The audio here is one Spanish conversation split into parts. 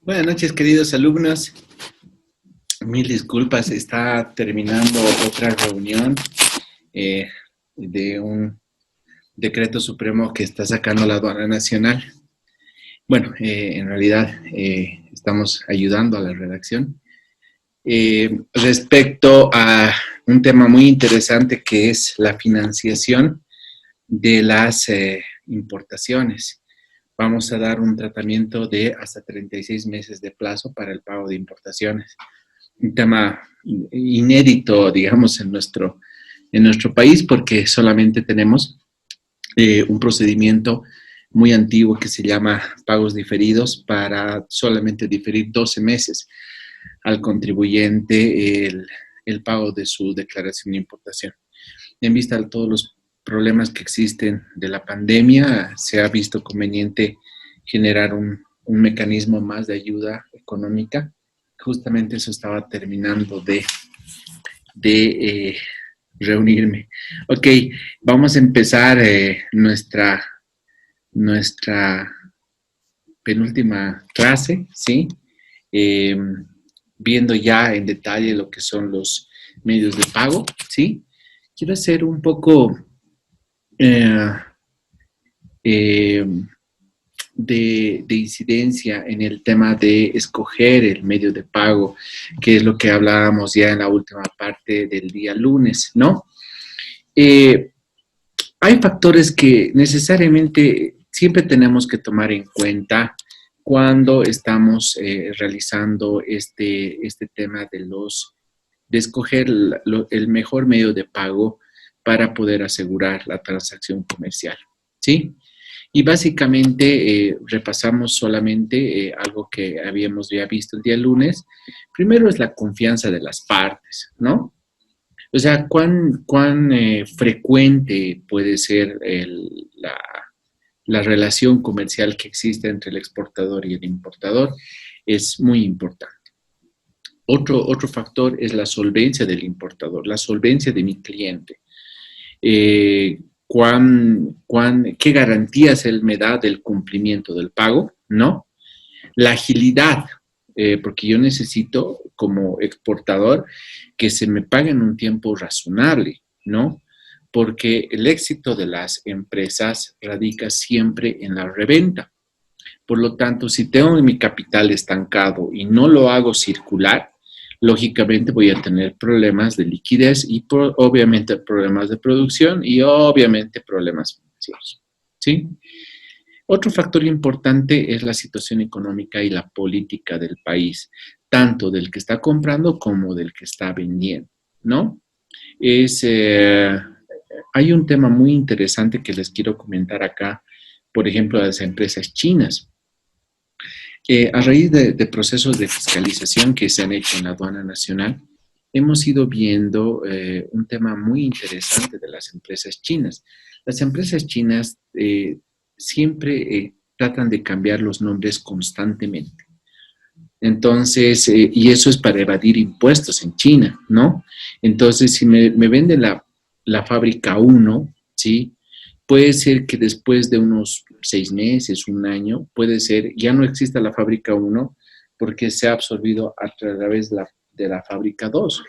Buenas noches, queridos alumnos. Mil disculpas, está terminando otra reunión de un decreto supremo que está sacando la Aduana Nacional. Bueno, en realidad estamos ayudando a la redacción. Respecto a un tema muy interesante que es la financiación de las importaciones. Vamos a dar un tratamiento de hasta 36 meses de plazo para el pago de importaciones. Un tema inédito, digamos, en nuestro país, porque solamente tenemos un procedimiento muy antiguo que se llama pagos diferidos para solamente diferir 12 meses al contribuyente el pago de su declaración de importación. En vista de todos los problemas que existen de la pandemia, se ha visto conveniente generar un mecanismo más de ayuda económica. Justamente eso estaba terminando de reunirme. Ok, vamos a empezar nuestra penúltima clase, ¿sí? Viendo ya en detalle lo que son los medios de pago, ¿sí? Quiero hacer un poco de incidencia en el tema de escoger el medio de pago, que es lo que hablábamos ya en la última parte del día lunes, ¿no? Hay factores que necesariamente siempre tenemos que tomar en cuenta cuando estamos realizando este tema de escoger el mejor medio de pago para poder asegurar la transacción comercial, ¿sí? Y básicamente repasamos solamente algo que habíamos ya visto el día lunes. Primero es la confianza de las partes, ¿no? O sea, cuán frecuente puede ser la relación comercial que existe entre el exportador y el importador es muy importante. Otro factor es la solvencia del importador, la solvencia de mi cliente. ¿Qué garantías él me da del cumplimiento del pago? ¿No? La agilidad, porque yo necesito como exportador que se me pague en un tiempo razonable, ¿no? Porque el éxito de las empresas radica siempre en la reventa. Por lo tanto, si tengo mi capital estancado y no lo hago circular, lógicamente voy a tener problemas de liquidez y obviamente problemas de producción y obviamente problemas financieros, ¿sí? Otro factor importante es la situación económica y la política del país, tanto del que está comprando como del que está vendiendo, ¿no? Hay un tema muy interesante que les quiero comentar acá, por ejemplo, las empresas chinas. A raíz de procesos de fiscalización que se han hecho en la aduana nacional, hemos ido viendo un tema muy interesante de las empresas chinas. Las empresas chinas siempre tratan de cambiar los nombres constantemente. Entonces, y eso es para evadir impuestos en China, ¿no? Entonces, si me venden la fábrica 1, ¿sí? Puede ser que después de unos 6 meses, un año, puede ser, ya no exista la fábrica 1 porque se ha absorbido a través de la fábrica 2.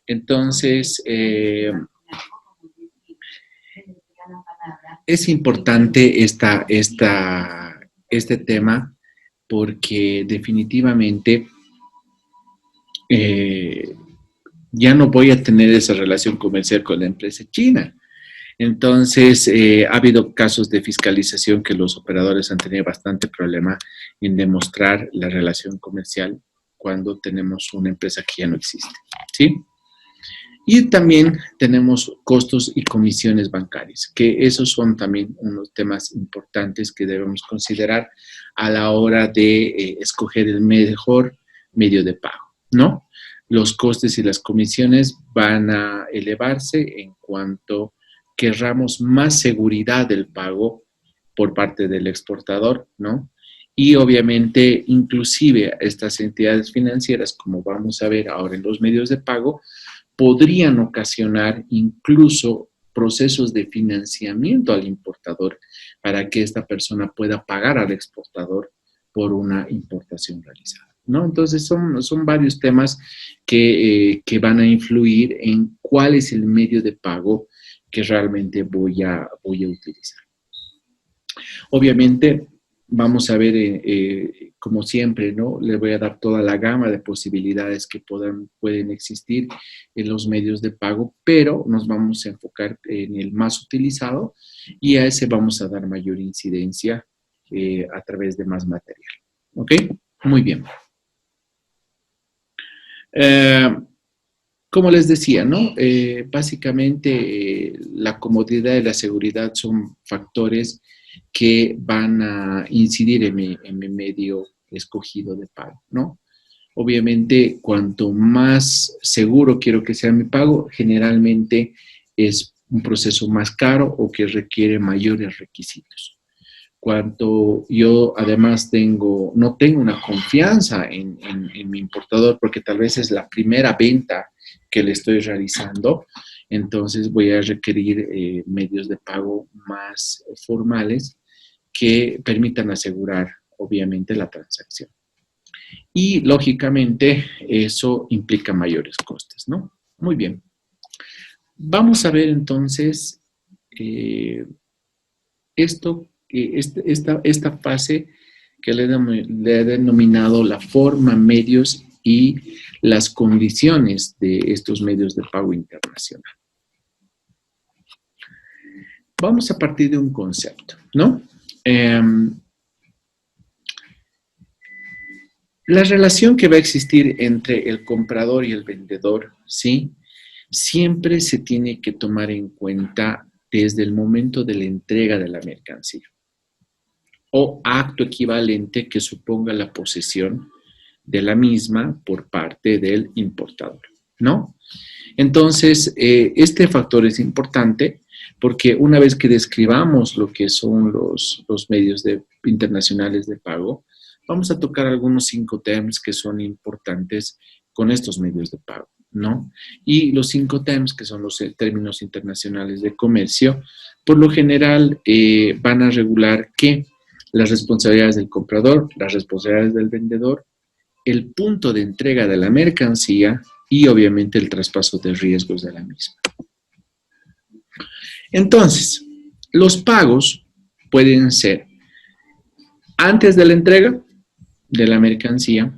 Entonces, es importante este tema porque definitivamente ya no voy a tener esa relación comercial con la empresa china. Entonces, ha habido casos de fiscalización que los operadores han tenido bastante problema en demostrar la relación comercial cuando tenemos una empresa que ya no existe, ¿sí? Y también tenemos costos y comisiones bancarias, que esos son también unos temas importantes que debemos considerar a la hora de escoger el mejor medio de pago, ¿no? Los costes y las comisiones van a elevarse en cuanto querramos más seguridad del pago por parte del exportador, ¿no? Y obviamente, inclusive estas entidades financieras, como vamos a ver ahora en los medios de pago, podrían ocasionar incluso procesos de financiamiento al importador para que esta persona pueda pagar al exportador por una importación realizada, ¿no? Entonces son varios temas que van a influir en cuál es el medio de pago que realmente voy a utilizar. Obviamente, vamos a ver, como siempre, ¿no? Le voy a dar toda la gama de posibilidades que pueden existir en los medios de pago, pero nos vamos a enfocar en el más utilizado y a ese vamos a dar mayor incidencia a través de más material. ¿Ok? Muy bien. Como les decía, ¿no? Básicamente la comodidad y la seguridad son factores que van a incidir en mi medio escogido de pago, ¿no? Obviamente, cuanto más seguro quiero que sea mi pago, generalmente es un proceso más caro o que requiere mayores requisitos. Cuanto yo además no tengo una confianza en mi importador, porque tal vez es la primera venta que le estoy realizando, entonces voy a requerir medios de pago más formales que permitan asegurar, obviamente, la transacción. Y, lógicamente, eso implica mayores costes, ¿no? Muy bien. Vamos a ver, entonces, esta fase que le he denominado la forma, medios y las condiciones de estos medios de pago internacional. Vamos a partir de un concepto, ¿no? La relación que va a existir entre el comprador y el vendedor, ¿sí? Siempre se tiene que tomar en cuenta desde el momento de la entrega de la mercancía o acto equivalente que suponga la posesión de la misma por parte del importador, ¿no? Entonces, este factor es importante porque una vez que describamos lo que son los medios internacionales de pago, vamos a tocar algunos 5 temas que son importantes con estos medios de pago, ¿no? Y los 5 temas, que son los términos internacionales de comercio, por lo general van a regular que las responsabilidades del comprador, las responsabilidades del vendedor, el punto de entrega de la mercancía y obviamente el traspaso de riesgos de la misma. Entonces, los pagos pueden ser antes de la entrega de la mercancía.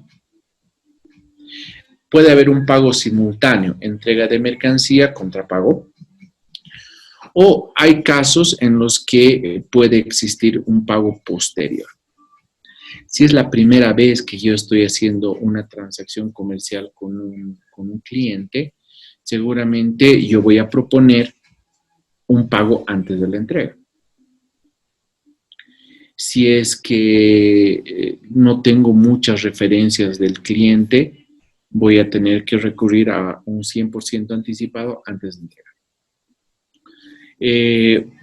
Puede haber un pago simultáneo, entrega de mercancía contra pago. O hay casos en los que puede existir un pago posterior. Si es la primera vez que yo estoy haciendo una transacción comercial con un cliente, seguramente yo voy a proponer un pago antes de la entrega. Si es que no tengo muchas referencias del cliente, voy a tener que recurrir a un 100% anticipado antes de entregar.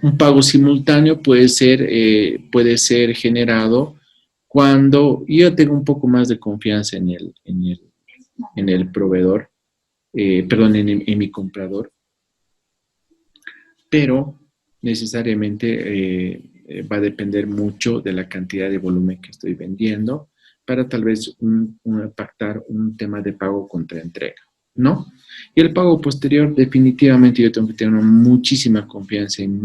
Un pago simultáneo puede ser generado cuando yo tengo un poco más de confianza en el proveedor, en mi comprador, pero necesariamente va a depender mucho de la cantidad de volumen que estoy vendiendo para tal vez pactar un tema de pago contra entrega, ¿no? Y el pago posterior, definitivamente yo tengo que tener muchísima confianza en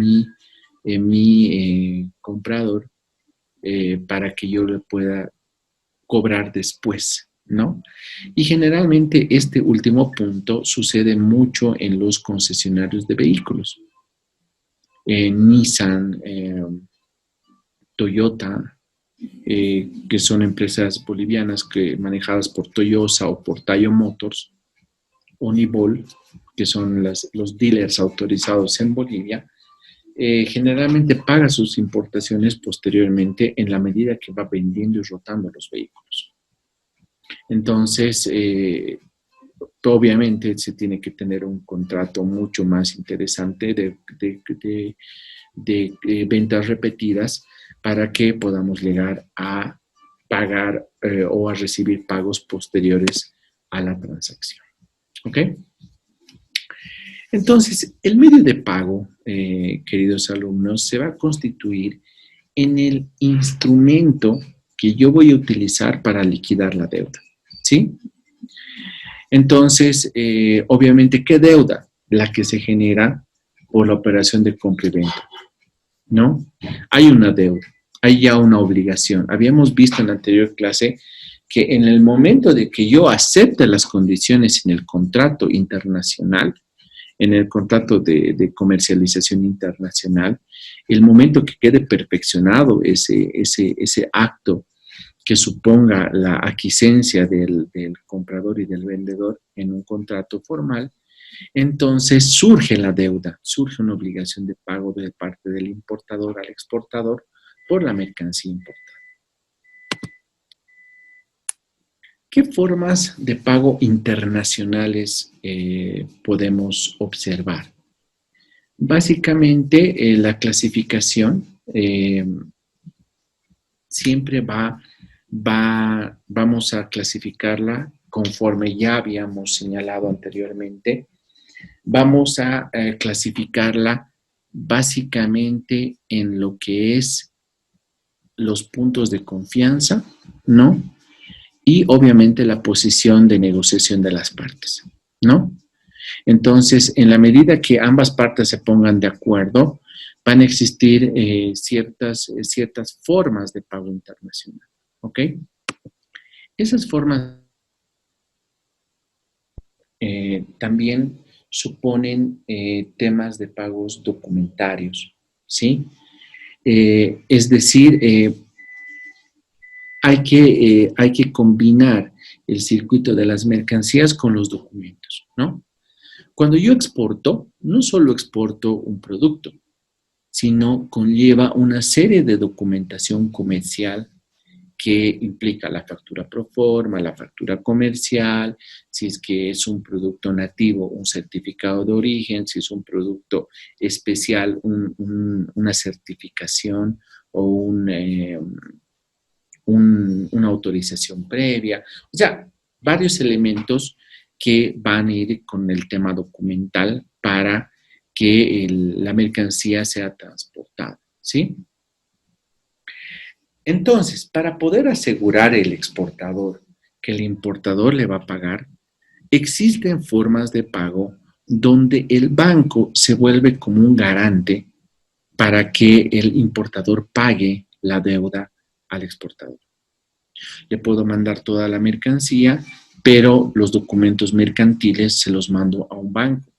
mi comprador para que yo le pueda cobrar después, ¿no? Y generalmente este último punto sucede mucho en los concesionarios de vehículos. Nissan, Toyota, que son empresas bolivianas manejadas por Toyota o por Tayo Motors, o Nibol, que son los dealers autorizados en Bolivia, generalmente paga sus importaciones posteriormente en la medida que va vendiendo y rotando los vehículos. Entonces, obviamente se tiene que tener un contrato mucho más interesante de ventas repetidas para que podamos llegar a pagar o a recibir pagos posteriores a la transacción. ¿Ok? Entonces, el medio de pago, queridos alumnos, se va a constituir en el instrumento que yo voy a utilizar para liquidar la deuda, ¿sí? Entonces, obviamente, ¿qué deuda? La que se genera por la operación de compra y venta, ¿no? Hay una deuda, hay ya una obligación. Habíamos visto en la anterior clase que en el momento de que yo acepte las condiciones en el contrato internacional, en el contrato de comercialización internacional, el momento que quede perfeccionado ese acto que suponga la aquiescencia del comprador y del vendedor en un contrato formal, entonces surge la deuda, surge una obligación de pago de parte del importador al exportador por la mercancía importada. ¿Qué formas de pago internacionales podemos observar? Básicamente, la clasificación siempre vamos a clasificarla conforme ya habíamos señalado anteriormente. Vamos a clasificarla básicamente en lo que es los puntos de confianza, ¿no? Y obviamente la posición de negociación de las partes, ¿no? Entonces, en la medida que ambas partes se pongan de acuerdo, van a existir ciertas formas de pago internacional, ¿ok? Esas formas también suponen temas de pagos documentarios, ¿sí? Es decir, hay que combinar el circuito de las mercancías con los documentos, ¿no? Cuando yo exporto, no solo exporto un producto, sino conlleva una serie de documentación comercial que implica la factura pro forma, la factura comercial, si es que es un producto nativo, un certificado de origen, si es un producto especial, una certificación o una autorización previa. O sea, varios elementos que van a ir con el tema documental para que la mercancía sea transportada, ¿sí? Entonces, para poder asegurar el exportador que el importador le va a pagar, existen formas de pago donde el banco se vuelve como un garante para que el importador pague la deuda al exportador. Le puedo mandar toda la mercancía, pero los documentos mercantiles se los mando a un banco.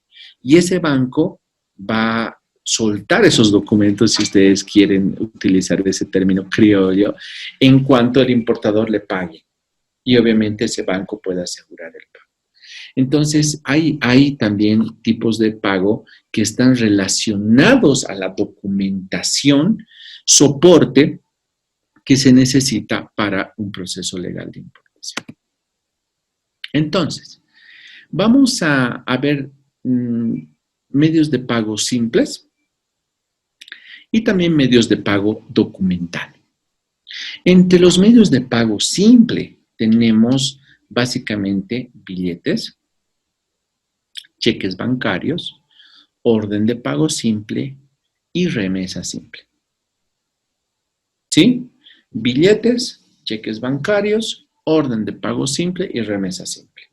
Y ese banco va a soltar esos documentos, si ustedes quieren utilizar ese término criollo, en cuanto el importador le pague. Y obviamente ese banco puede asegurar el pago. Entonces, hay también tipos de pago que están relacionados a la documentación, soporte que se necesita para un proceso legal de importación. Entonces, vamos a ver medios de pago simples y también medios de pago documental. Entre los medios de pago simple tenemos básicamente billetes, cheques bancarios, orden de pago simple y remesa simple. ¿Sí? Billetes, cheques bancarios, orden de pago simple y remesa simple.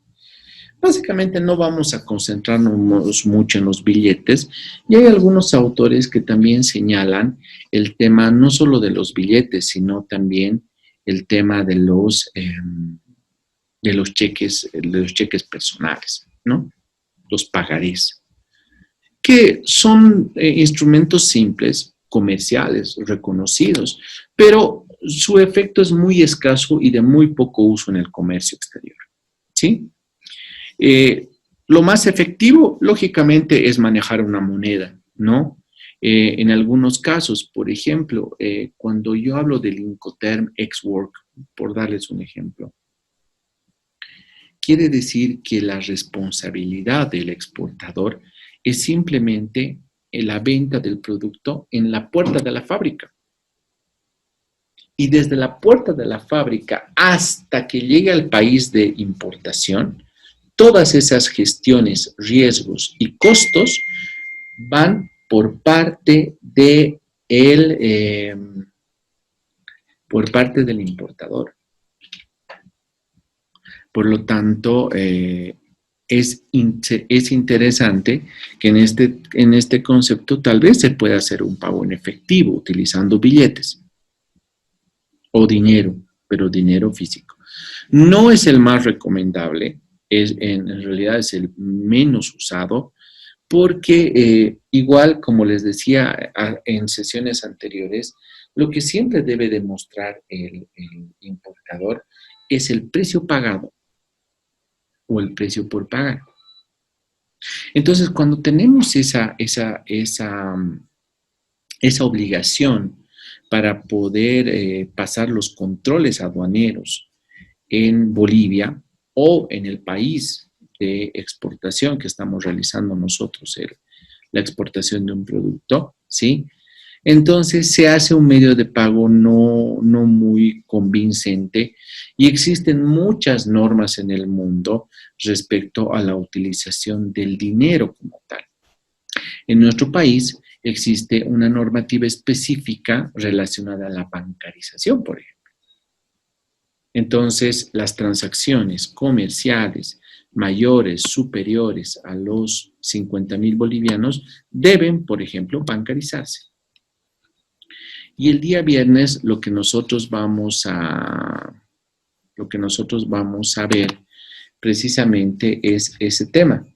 Básicamente no vamos a concentrarnos mucho en los billetes y hay algunos autores que también señalan el tema no solo de los billetes, sino también el tema de los cheques personales, ¿no? Los pagarés, que son instrumentos simples, comerciales, reconocidos, pero su efecto es muy escaso y de muy poco uso en el comercio exterior, ¿sí? Lo más efectivo, lógicamente, es manejar una moneda, ¿no? En algunos casos, por ejemplo, cuando yo hablo del Incoterm Ex-Work, por darles un ejemplo, quiere decir que la responsabilidad del exportador es simplemente la venta del producto en la puerta de la fábrica. Y desde la puerta de la fábrica hasta que llegue al país de importación, todas esas gestiones, riesgos y costos van por parte de por parte del importador. Por lo tanto, es interesante que en este concepto tal vez se pueda hacer un pago en efectivo utilizando billetes o dinero, pero dinero físico. No es el más recomendable, en realidad es el menos usado, porque igual, como les decía en sesiones anteriores, lo que siempre debe demostrar el importador es el precio pagado o el precio por pagar. Entonces, cuando tenemos esa obligación para poder pasar los controles aduaneros en Bolivia o en el país de exportación que estamos realizando nosotros, la exportación de un producto, ¿sí? Entonces se hace un medio de pago no muy convincente y existen muchas normas en el mundo respecto a la utilización del dinero como tal. En nuestro país existe una normativa específica relacionada a la bancarización, por ejemplo. Entonces, las transacciones comerciales mayores, superiores a los 50.000 bolivianos, deben, por ejemplo, bancarizarse. Y el día viernes lo que nosotros vamos a ver precisamente es ese tema.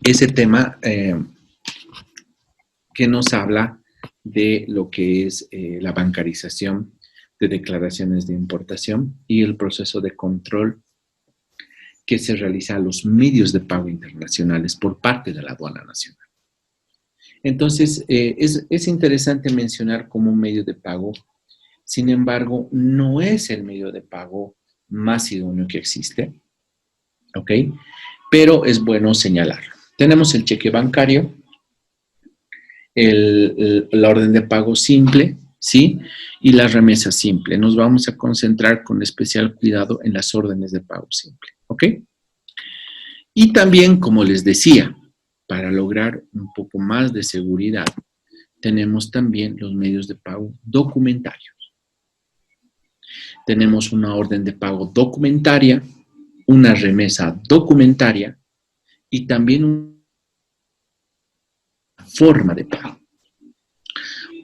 Ese tema que nos habla de lo que es la bancarización de declaraciones de importación y el proceso de control que se realiza a los medios de pago internacionales por parte de la aduana nacional. Entonces, es interesante mencionar como un medio de pago, sin embargo, no es el medio de pago más idóneo que existe, ¿ok? Pero es bueno señalarlo. Tenemos el cheque bancario, la orden de pago simple, ¿sí? Y la remesa simple. Nos vamos a concentrar con especial cuidado en las órdenes de pago simple, ¿ok? Y también, como les decía, para lograr un poco más de seguridad, tenemos también los medios de pago documentarios. Tenemos una orden de pago documentaria, una remesa documentaria y también una forma de pago.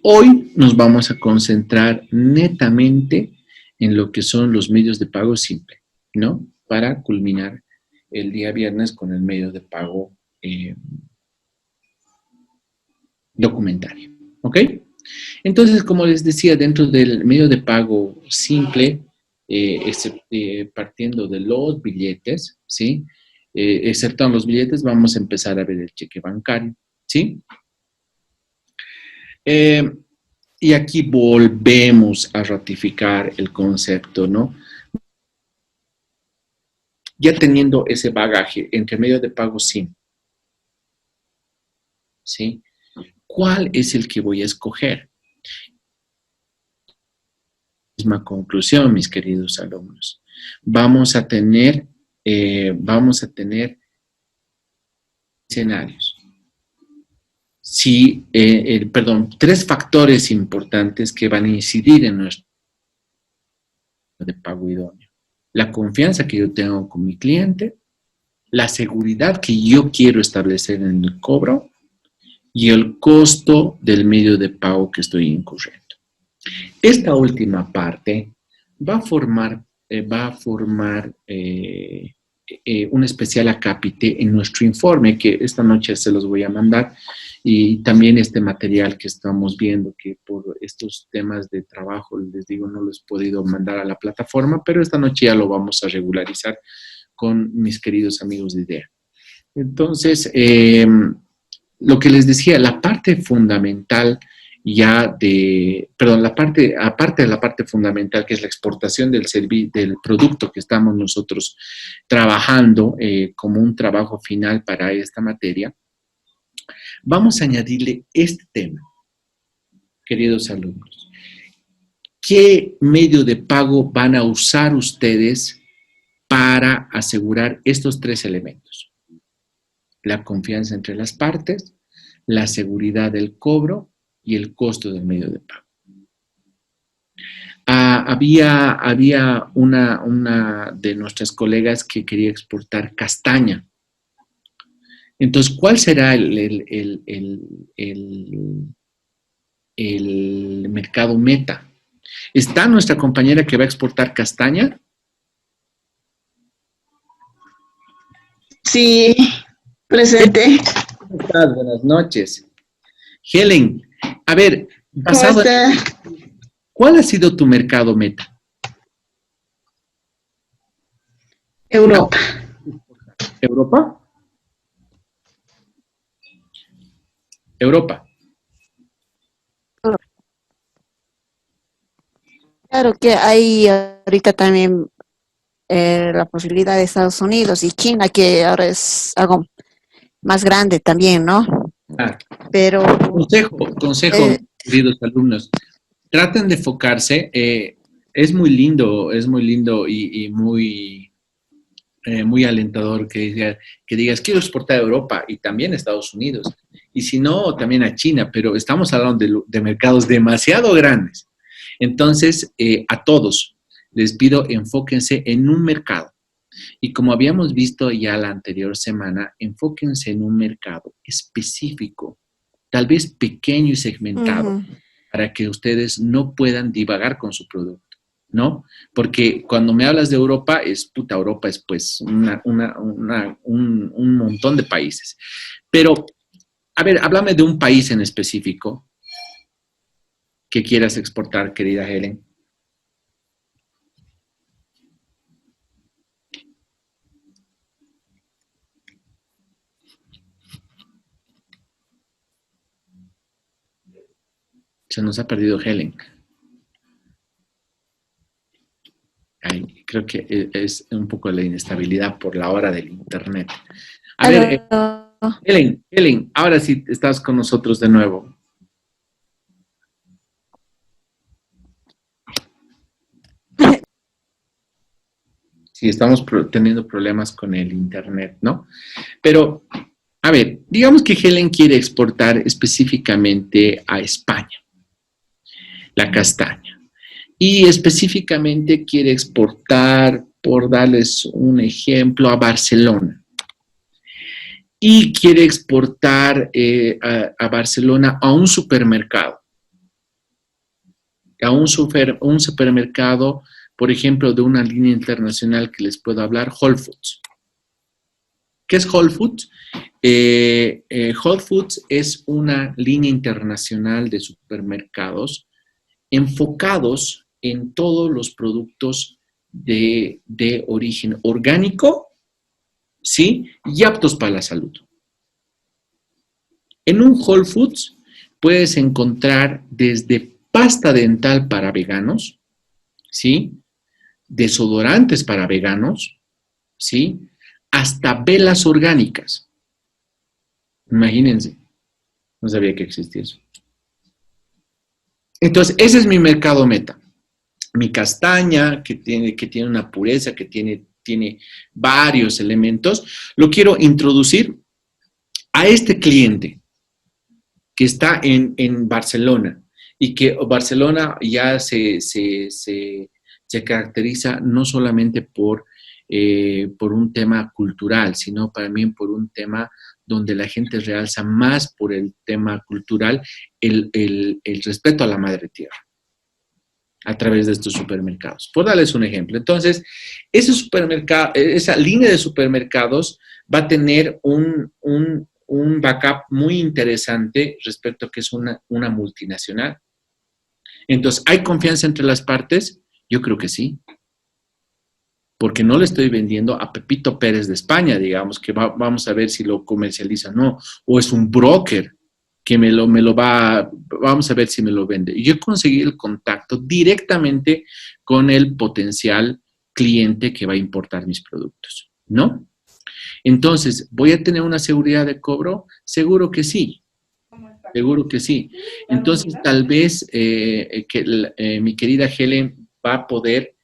Hoy nos vamos a concentrar netamente en lo que son los medios de pago simple, ¿no? Para culminar el día viernes con el medio de pago documentario, ¿ok? Entonces, como les decía, dentro del medio de pago simple, partiendo de los billetes, ¿sí? Excepto en los billetes, vamos a empezar a ver el cheque bancario, ¿sí? Y aquí volvemos a ratificar el concepto, ¿no? Ya teniendo ese bagaje entre medio de pago simple, ¿sí? ¿Cuál es el que voy a escoger? Misma conclusión, mis queridos alumnos. Vamos a tener escenarios. Sí, tres factores importantes que van a incidir en nuestro de pago idóneo. La confianza que yo tengo con mi cliente, la seguridad que yo quiero establecer en el cobro y el costo del medio de pago que estoy incurriendo. Esta última parte va a formar un especial acápite en nuestro informe, que esta noche se los voy a mandar, y también este material que estamos viendo, que por estos temas de trabajo, les digo, no los he podido mandar a la plataforma, pero esta noche ya lo vamos a regularizar con mis queridos amigos de IDEA. Entonces, lo que les decía, la parte fundamental aparte de la parte fundamental que es la exportación del producto que estamos nosotros trabajando como un trabajo final para esta materia, vamos a añadirle este tema, queridos alumnos. ¿Qué medio de pago van a usar ustedes para asegurar estos tres elementos: la confianza entre las partes, la seguridad del cobro y el costo del medio de pago. Había una de nuestras colegas que quería exportar castaña. Entonces, ¿cuál será el mercado meta? ¿Está nuestra compañera que va a exportar castaña? Sí, presente. ¿Cómo estás? Buenas noches. Helen, a ver, ¿Cómo basado está? ¿cuál ha sido tu mercado meta? Europa. ¿Europa? Europa. Claro que hay ahorita también la posibilidad de Estados Unidos y China, que ahora es algo más grande también, ¿no? Ah, Pero consejo, eh, queridos alumnos, traten de enfocarse. Es muy lindo y muy alentador que digas, quiero exportar a Europa y también a Estados Unidos. Y si no, también a China, pero estamos hablando de mercados demasiado grandes. Entonces, a todos les pido, enfóquense en un mercado. Y como habíamos visto ya la anterior semana, enfóquense en un mercado específico, tal vez pequeño y segmentado, ujú, para que ustedes no puedan divagar con su producto, ¿no? Porque cuando me hablas de Europa, Europa es pues un montón de países. Pero, a ver, háblame de un país en específico que quieras exportar, querida Helen. Se nos ha perdido Helen. Ay, creo que es un poco la inestabilidad por la hora del internet. A ver, aló. Helen, ahora sí estás con nosotros de nuevo. Sí, estamos teniendo problemas con el internet, ¿no? Pero, a ver, digamos que Helen quiere exportar específicamente a España la castaña y específicamente quiere exportar, por darles un ejemplo, a Barcelona. Y quiere exportar a Barcelona a un supermercado, un supermercado, por ejemplo, de una línea internacional que les puedo hablar, Whole Foods. ¿Qué es Whole Foods? Whole Foods es una línea internacional de supermercados enfocados en todos los productos de origen orgánico, ¿sí? Y aptos para la salud. En un Whole Foods puedes encontrar desde pasta dental para veganos, ¿sí? Desodorantes para veganos, ¿sí? Hasta velas orgánicas. Imagínense, no sabía que existía eso. Entonces, ese es mi mercado meta. Mi castaña, que tiene una pureza, que tiene varios elementos, lo quiero introducir a este cliente que está en Barcelona y que Barcelona ya se caracteriza no solamente por un tema cultural, sino también por un tema donde la gente realza más por el tema cultural el respeto a la madre tierra a través de estos supermercados. Por darles un ejemplo. Entonces, esa línea de supermercados va a tener un backup muy interesante respecto a que es una multinacional. Entonces, ¿hay confianza entre las partes? Yo creo que sí. Porque no le estoy vendiendo a Pepito Pérez de España, digamos, que vamos a ver si lo comercializa o no. O es un broker que vamos a ver si me lo vende. Y yo conseguí el contacto directamente con el potencial cliente que va a importar mis productos, ¿no? Entonces, ¿voy a tener una seguridad de cobro? Seguro que sí. Seguro que sí. Entonces, tal vez mi querida Helen va a poder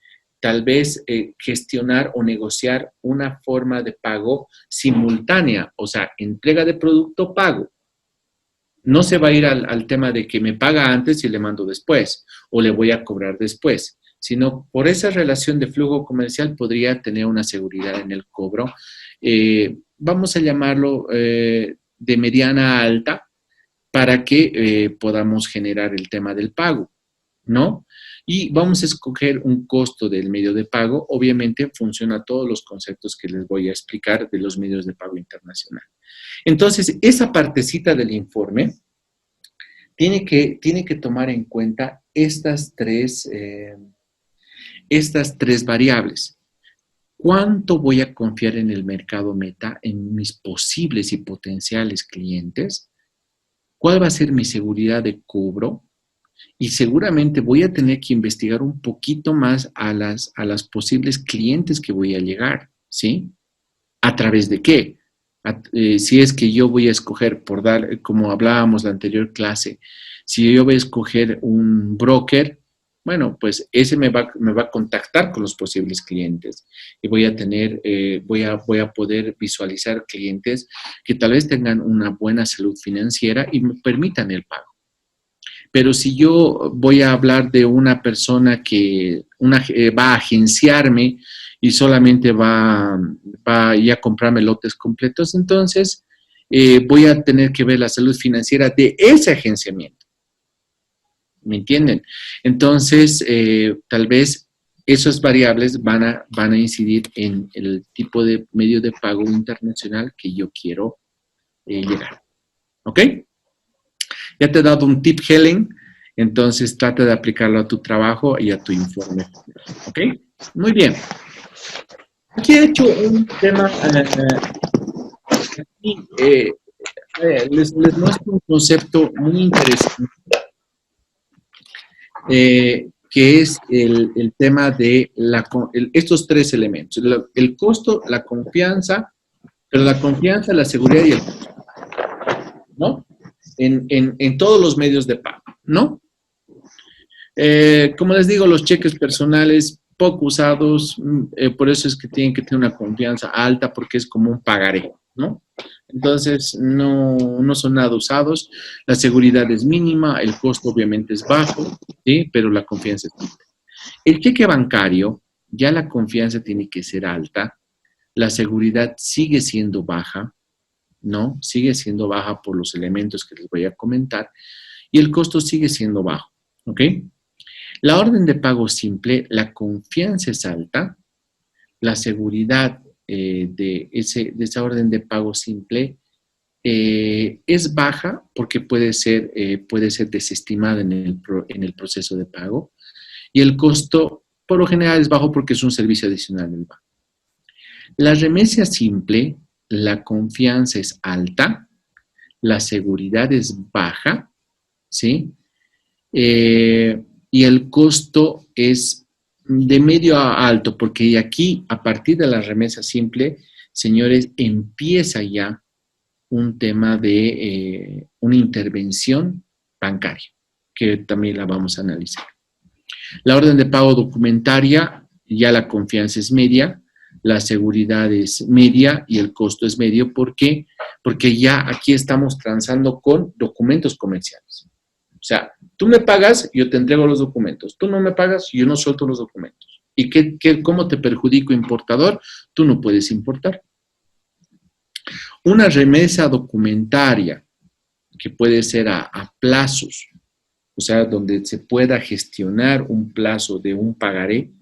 tal vez gestionar o negociar una forma de pago simultánea, o sea, entrega de producto, pago. No se va a ir al tema de que me paga antes y le mando después, o le voy a cobrar después, sino por esa relación de flujo comercial podría tener una seguridad en el cobro. Vamos a llamarlo de mediana a alta para que podamos generar el tema del pago, ¿no? Y vamos a escoger un costo del medio de pago, obviamente en función a todos los conceptos que les voy a explicar de los medios de pago internacional. Entonces, esa partecita del informe tiene que tomar en cuenta estas tres variables. ¿Cuánto voy a confiar en el mercado meta, en mis posibles y potenciales clientes? ¿Cuál va a ser mi seguridad de cobro? Y seguramente voy a tener que investigar un poquito más a las posibles clientes que voy a llegar, ¿sí? ¿A través de qué? Si es que yo voy a escoger, por dar, como hablábamos la anterior clase, si yo voy a escoger un broker, bueno, pues ese me va a contactar con los posibles clientes y voy a poder visualizar clientes que tal vez tengan una buena salud financiera y me permitan el pago. Pero si yo voy a hablar de una persona que va a agenciarme y solamente va a comprarme lotes completos, entonces voy a tener que ver la salud financiera de ese agenciamiento. ¿Me entienden? Entonces, tal vez esas variables van a incidir en el tipo de medio de pago internacional que yo quiero llegar. ¿Ok? Ya te he dado un tip, Helen, entonces trata de aplicarlo a tu trabajo y a tu informe. ¿Ok? Muy bien. Aquí he hecho un tema, les muestro un concepto muy interesante, que es el tema de estos tres elementos. El costo, la confianza, pero la confianza, la seguridad y el costo, ¿no? En todos los medios de pago, ¿no? Como les digo, los cheques personales poco usados, por eso es que tienen que tener una confianza alta porque es como un pagaré, ¿no? Entonces, no son nada usados, la seguridad es mínima, el costo obviamente es bajo, ¿sí? Pero la confianza es alta. El cheque bancario, ya la confianza tiene que ser alta, la seguridad sigue siendo baja, ¿no? Sigue siendo baja por los elementos que les voy a comentar y el costo sigue siendo bajo, ¿ok? La orden de pago simple, la confianza es alta, la seguridad de esa orden de pago simple es baja porque puede ser desestimada en el proceso de pago y el costo por lo general es bajo porque es un servicio adicional del banco. La remesa simple, la confianza es alta, la seguridad es baja, ¿sí? Y el costo es de medio a alto, porque aquí, a partir de la remesa simple, señores, empieza ya un tema de una intervención bancaria, que también la vamos a analizar. La orden de pago documentaria, ya la confianza es media, la seguridad es media y el costo es medio. ¿Por qué? Porque ya aquí estamos transando con documentos comerciales. O sea, tú me pagas, yo te entrego los documentos. Tú no me pagas, yo no suelto los documentos. ¿Y cómo te perjudico, importador? Tú no puedes importar. Una remesa documentaria, que puede ser a plazos, o sea, donde se pueda gestionar un plazo de un pagaré.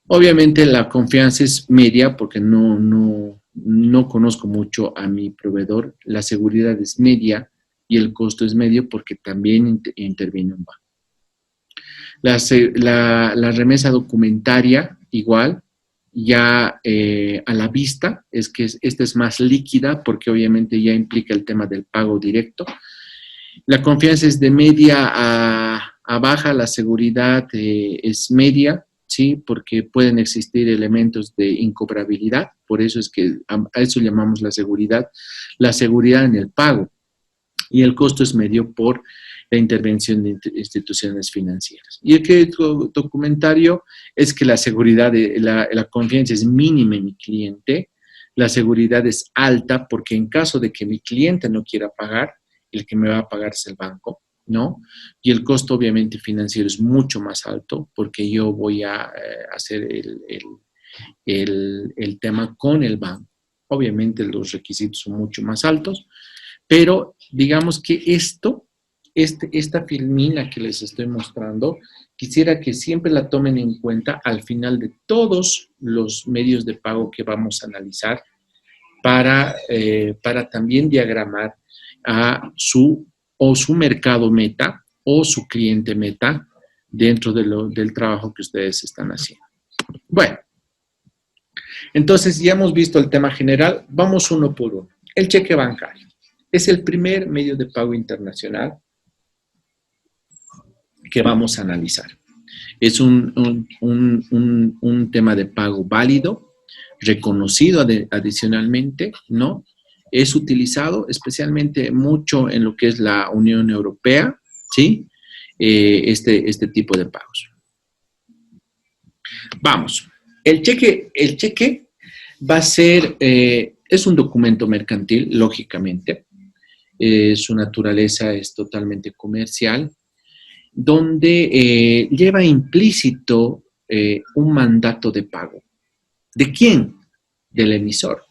Obviamente la confianza es media porque no conozco mucho a mi proveedor. La seguridad es media y el costo es medio porque también interviene un banco. La remesa documentaria, igual, ya a la vista, es que esta es más líquida porque obviamente ya implica el tema del pago directo. La confianza es de media a baja, la seguridad es media, ¿sí? Porque pueden existir elementos de incobrabilidad, por eso es que a eso llamamos la seguridad en el pago. y el costo es medio por la intervención de instituciones financieras. Y el crédito documentario es que la seguridad, la confianza es mínima en mi cliente, la seguridad es alta porque en caso de que mi cliente no quiera pagar, el que me va a pagar es el banco, ¿no? Y el costo obviamente financiero es mucho más alto porque yo voy a hacer el tema con el banco. Obviamente los requisitos son mucho más altos, pero digamos que esta filmina que les estoy mostrando, quisiera que siempre la tomen en cuenta al final de todos los medios de pago que vamos a analizar para también diagramar a su mercado meta o su cliente meta dentro del trabajo que ustedes están haciendo. Bueno, entonces ya hemos visto el tema general, vamos uno por uno. El cheque bancario es el primer medio de pago internacional que vamos a analizar. Es un tema de pago válido, reconocido adicionalmente, ¿no? Es utilizado especialmente mucho en lo que es la Unión Europea, ¿sí? Este tipo de pagos. Vamos. El cheque va a ser, es un documento mercantil, lógicamente. Su naturaleza es totalmente comercial, donde lleva implícito un mandato de pago. ¿De quién? Del emisor,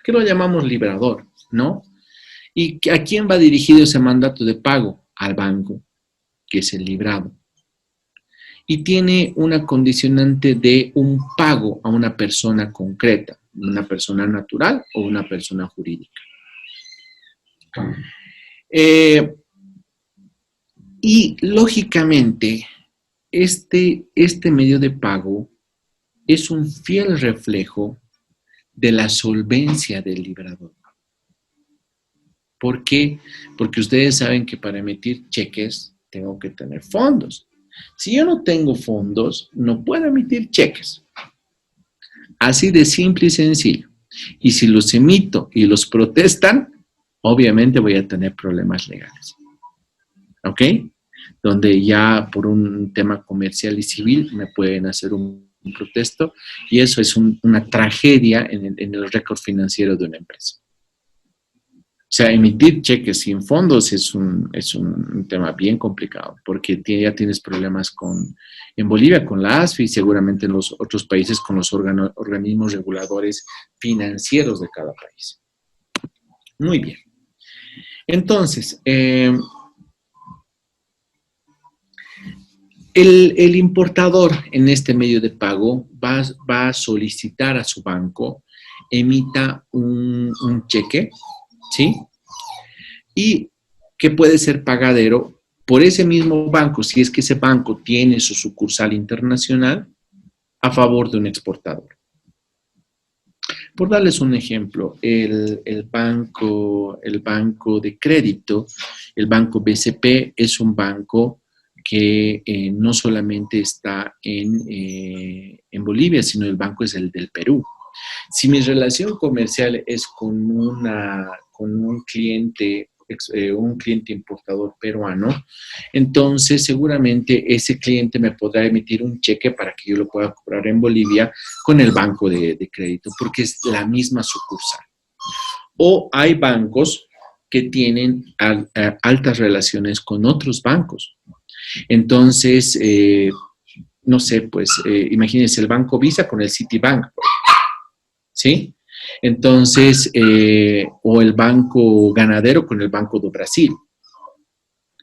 que lo llamamos librador, ¿no? ¿Y a quién va dirigido ese mandato de pago? Al banco, que es el librado. Y tiene una condicionante de un pago a una persona concreta, una persona natural o una persona jurídica. Y lógicamente, este medio de pago es un fiel reflejo de la solvencia del librador. ¿Por qué? Porque ustedes saben que para emitir cheques tengo que tener fondos. Si yo no tengo fondos, no puedo emitir cheques. Así de simple y sencillo. Y si los emito y los protestan, obviamente voy a tener problemas legales. ¿Ok? Donde ya por un tema comercial y civil me pueden hacer un protesto y eso es una tragedia en el récord financiero de una empresa. O sea, emitir cheques sin fondos es un tema bien complicado porque ya tienes problemas en Bolivia con la ASFI y seguramente en los otros países con los organismos reguladores financieros de cada país. Muy bien. Entonces, el importador en este medio de pago va a solicitar a su banco emita un cheque, ¿sí? Y que puede ser pagadero por ese mismo banco, si es que ese banco tiene su sucursal internacional, a favor de un exportador. Por darles un ejemplo, el banco de crédito, el banco BCP, es un banco que no solamente está en Bolivia, sino el banco es el del Perú. Si mi relación comercial es con un cliente importador peruano, entonces seguramente ese cliente me podrá emitir un cheque para que yo lo pueda cobrar en Bolivia con el banco de crédito, porque es la misma sucursal. O hay bancos que tienen altas relaciones con otros bancos. Entonces, no sé, pues imagínense el Banco Visa con el Citibank, ¿sí? Entonces, o el Banco Ganadero con el Banco do Brasil.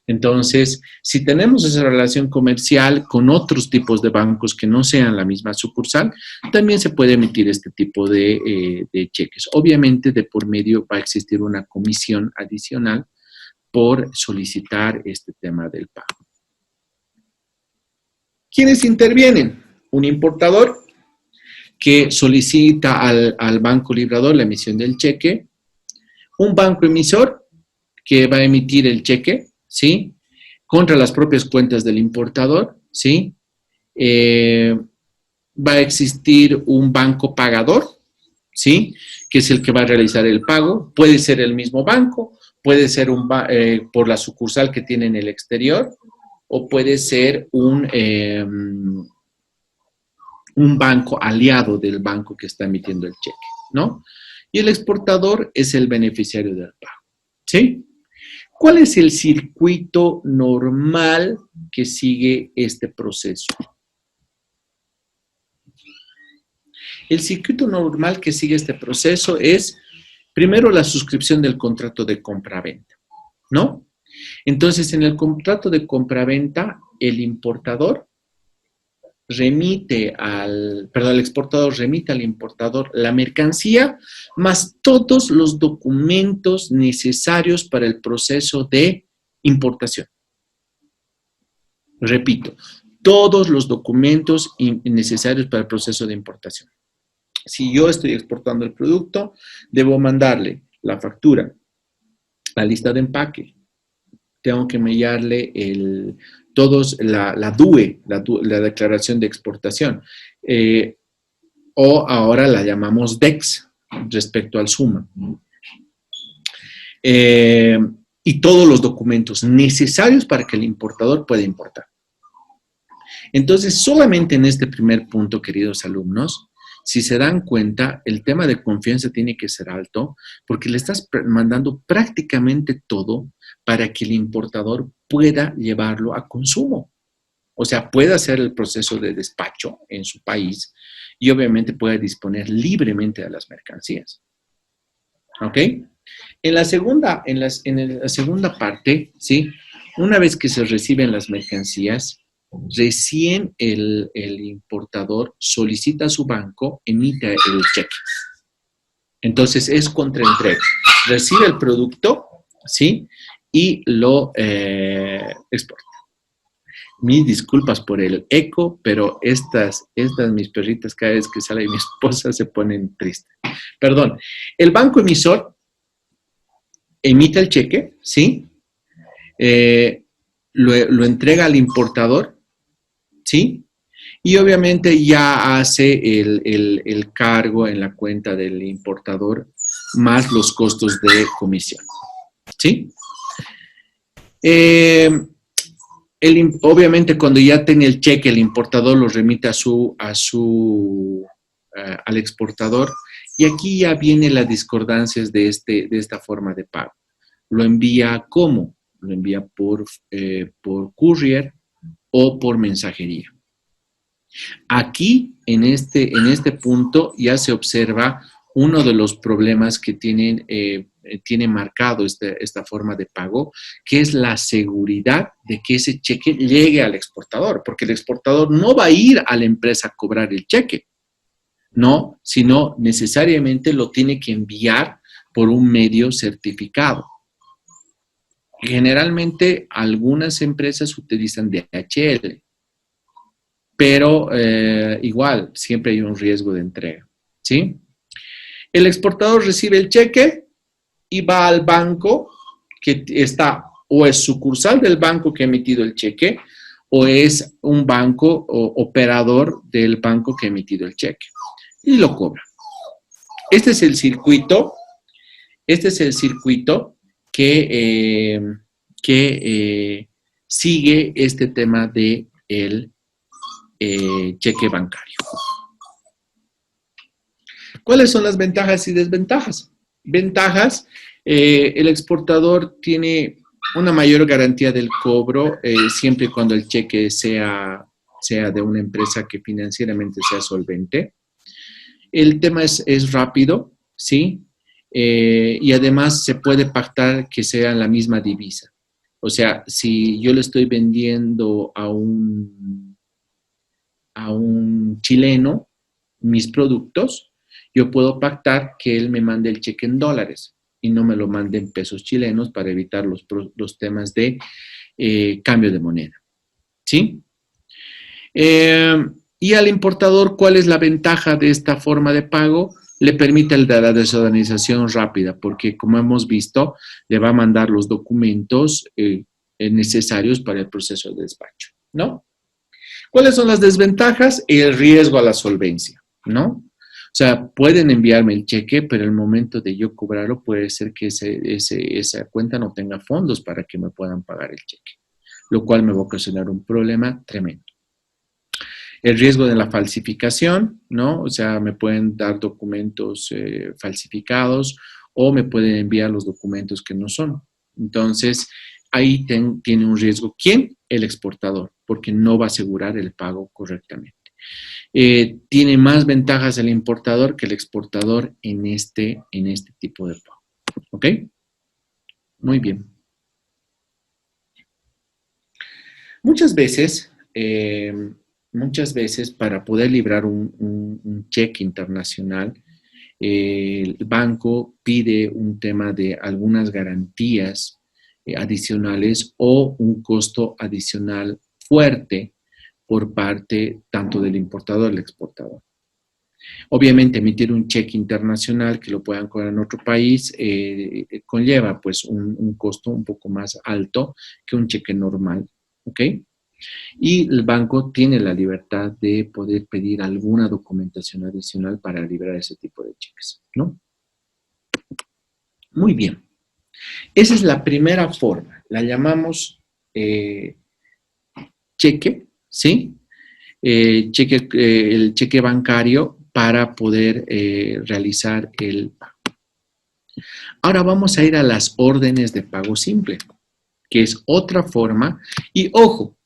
Entonces, si tenemos esa relación comercial con otros tipos de bancos que no sean la misma sucursal, también se puede emitir este tipo de cheques. Obviamente, de por medio va a existir una comisión adicional por solicitar este tema del pago. ¿Quiénes intervienen? Un importador que solicita al banco librador la emisión del cheque, un banco emisor que va a emitir el cheque, ¿sí? Contra las propias cuentas del importador, ¿sí? Va a existir un banco pagador, ¿sí? Que es el que va a realizar el pago. Puede ser el mismo banco, puede ser por la sucursal que tiene en el exterior o puede ser un banco aliado del banco que está emitiendo el cheque, ¿no? Y el exportador es el beneficiario del pago, ¿sí? ¿Cuál es el circuito normal que sigue este proceso? El circuito normal que sigue este proceso es, primero, la suscripción del contrato de compra-venta, ¿no? Entonces, en el contrato de compra-venta, el exportador remite al importador la mercancía más todos los documentos necesarios para el proceso de importación. Repito, todos los documentos necesarios para el proceso de importación. Si yo estoy exportando el producto, debo mandarle la factura, la lista de empaque, tengo que enviarle la DUE, la declaración de exportación, o ahora la llamamos DEX respecto al SUMA. Y todos los documentos necesarios para que el importador pueda importar. Entonces, solamente en este primer punto, queridos alumnos, si se dan cuenta, el tema de confianza tiene que ser alto porque le estás mandando prácticamente todo para que el importador pueda llevarlo a consumo. O sea, pueda hacer el proceso de despacho en su país y obviamente pueda disponer libremente de las mercancías. ¿Ok? En la segunda parte, ¿sí? Una vez que se reciben las mercancías, recién el importador solicita a su banco, emite el cheque. Entonces, es contraentrega. Recibe el producto, ¿sí? Y lo exporta. Mis disculpas por el eco, pero estas mis perritas, cada vez que sale mi esposa, se ponen tristes. Perdón. El banco emisor emite el cheque, ¿sí? Lo entrega al importador, ¿sí? Y obviamente ya hace el cargo en la cuenta del importador más los costos de comisión, ¿sí? Obviamente cuando ya tiene el cheque, el importador lo remite al exportador y aquí ya vienen las discordancias de esta forma de pago. Lo envía ¿cómo? Lo envía por courier o por mensajería. Aquí, en este punto, ya se observa uno de los problemas que tiene marcado esta forma de pago, que es la seguridad de que ese cheque llegue al exportador, porque el exportador no va a ir a la empresa a cobrar el cheque, no, sino necesariamente lo tiene que enviar por un medio certificado. Generalmente, algunas empresas utilizan DHL, pero igual, siempre hay un riesgo de entrega, ¿sí? El exportador recibe el cheque y va al banco que está, o es sucursal del banco que ha emitido el cheque, o es un banco o operador del banco que ha emitido el cheque, y lo cobra. Este es el circuito que sigue este tema de el cheque bancario. ¿Cuáles son las ventajas y desventajas? Ventajas, el exportador tiene una mayor garantía del cobro siempre y cuando el cheque sea de una empresa que financieramente sea solvente. El tema es rápido, ¿sí? Y además se puede pactar que sea la misma divisa. O sea, si yo le estoy vendiendo a un chileno mis productos, yo puedo pactar que él me mande el cheque en dólares y no me lo mande en pesos chilenos para evitar los temas de cambio de moneda, ¿sí? Y al importador, ¿cuál es la ventaja de esta forma de pago? Le permite la desorganización rápida, porque como hemos visto, le va a mandar los documentos necesarios para el proceso de despacho, ¿no? ¿Cuáles son las desventajas? El riesgo a la solvencia, ¿no? sea, pueden enviarme el cheque, pero el momento de yo cobrarlo puede ser que esa cuenta no tenga fondos para que me puedan pagar el cheque, lo cual me va a ocasionar un problema tremendo. El riesgo de la falsificación, ¿no? O sea, me pueden dar documentos falsificados o me pueden enviar los documentos que no son. Entonces, ahí tiene un riesgo. ¿Quién? El exportador, porque no va a asegurar el pago correctamente. Tiene más ventajas el importador que el exportador en este tipo de pago. ¿Ok? Muy bien. Muchas veces para poder librar un cheque internacional, el banco pide un tema de algunas garantías adicionales o un costo adicional fuerte por parte tanto del importador como del exportador. Obviamente, emitir un cheque internacional que lo puedan cobrar en otro país conlleva pues un costo un poco más alto que un cheque normal, ¿ok? Y el banco tiene la libertad de poder pedir alguna documentación adicional para liberar ese tipo de cheques, ¿no? Muy bien. Esa es la primera forma. La llamamos cheque, ¿sí? El cheque bancario para poder realizar el pago. Ahora vamos a ir a las órdenes de pago simple, que es otra forma. Y ojo,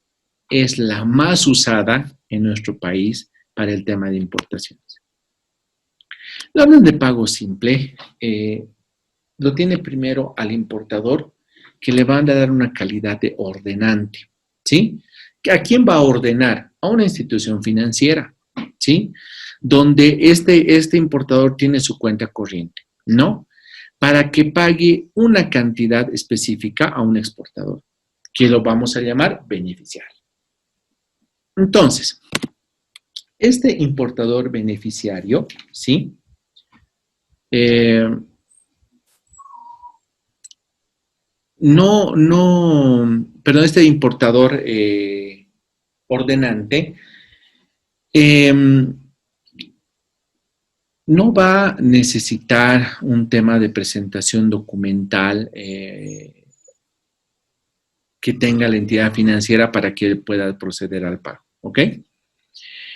es la más usada en nuestro país para el tema de importaciones. La orden de pago simple lo tiene primero al importador, que le van a dar una calidad de ordenante, ¿sí? ¿A quién va a ordenar? A una institución financiera, ¿sí? Donde este importador tiene su cuenta corriente, ¿no? Para que pague una cantidad específica a un exportador, que lo vamos a llamar beneficiario. Entonces, este importador beneficiario, ¿sí? Perdón, este importador ordenante no va a necesitar un tema de presentación documental que tenga la entidad financiera para que pueda proceder al pago, ¿ok?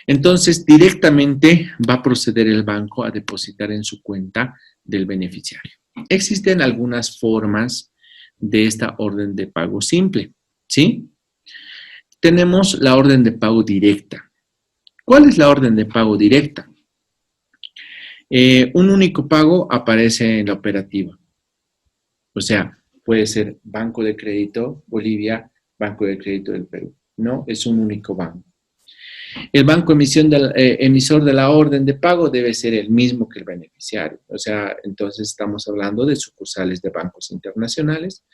Entonces, directamente va a proceder el banco a depositar en su cuenta del beneficiario. Existen algunas formas de esta orden de pago simple, ¿sí? Tenemos la orden de pago directa. ¿Cuál es la orden de pago directa? Un único pago aparece en la operativa. O sea, puede ser Banco de Crédito Bolivia, Banco de Crédito del Perú. No, es un único banco. El banco emisor de la orden de pago debe ser el mismo que el beneficiario. O sea, entonces estamos hablando de sucursales de bancos internacionales,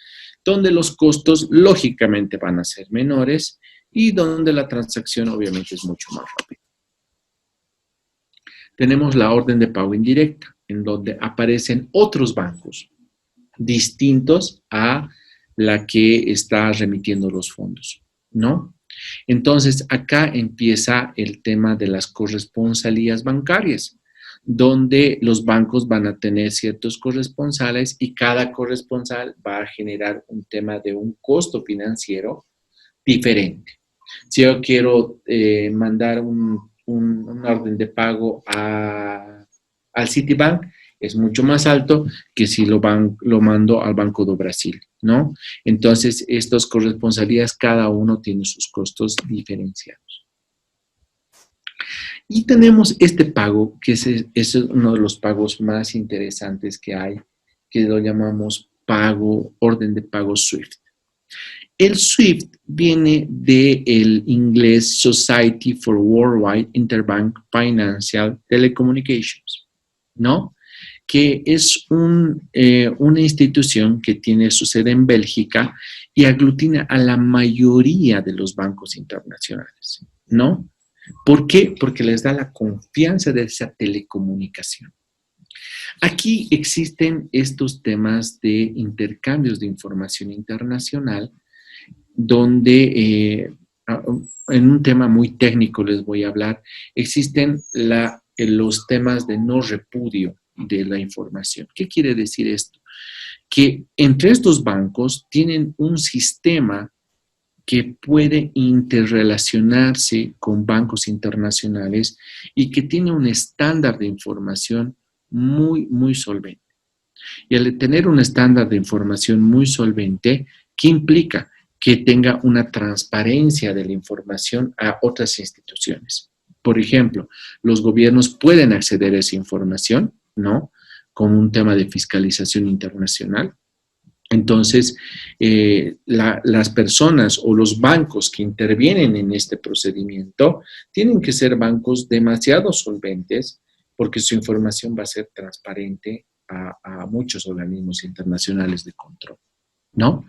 donde los costos lógicamente van a ser menores y donde la transacción obviamente es mucho más rápida. Tenemos la orden de pago indirecta, en donde aparecen otros bancos distintos a la que está remitiendo los fondos, ¿no? Entonces, acá empieza el tema de las corresponsalías bancarias, donde los bancos van a tener ciertos corresponsales y cada corresponsal va a generar un tema de un costo financiero diferente. Si yo quiero mandar una orden de pago al Citibank, es mucho más alto que si lo mando al Banco do Brasil, ¿no? Entonces, estas corresponsalías, cada uno tiene sus costos diferenciados. Y tenemos este pago, que es uno de los pagos más interesantes que hay, que lo llamamos orden de pago SWIFT. El SWIFT viene del inglés Society for Worldwide Interbank Financial Telecommunications, ¿no? Que es una institución que tiene su sede en Bélgica y aglutina a la mayoría de los bancos internacionales, ¿no? ¿Por qué? Porque les da la confianza de esa telecomunicación. Aquí existen estos temas de intercambios de información internacional, donde en un tema muy técnico les voy a hablar, existen los temas de no repudio de la información. ¿Qué quiere decir esto? Que entre estos bancos tienen un sistema que puede interrelacionarse con bancos internacionales y que tiene un estándar de información muy, muy solvente. Y al tener un estándar de información muy solvente, ¿qué implica? Que tenga una transparencia de la información a otras instituciones. Por ejemplo, los gobiernos pueden acceder a esa información, ¿no? Como un tema de fiscalización internacional. Entonces, las personas o los bancos que intervienen en este procedimiento tienen que ser bancos demasiado solventes porque su información va a ser transparente a muchos organismos internacionales de control, ¿no?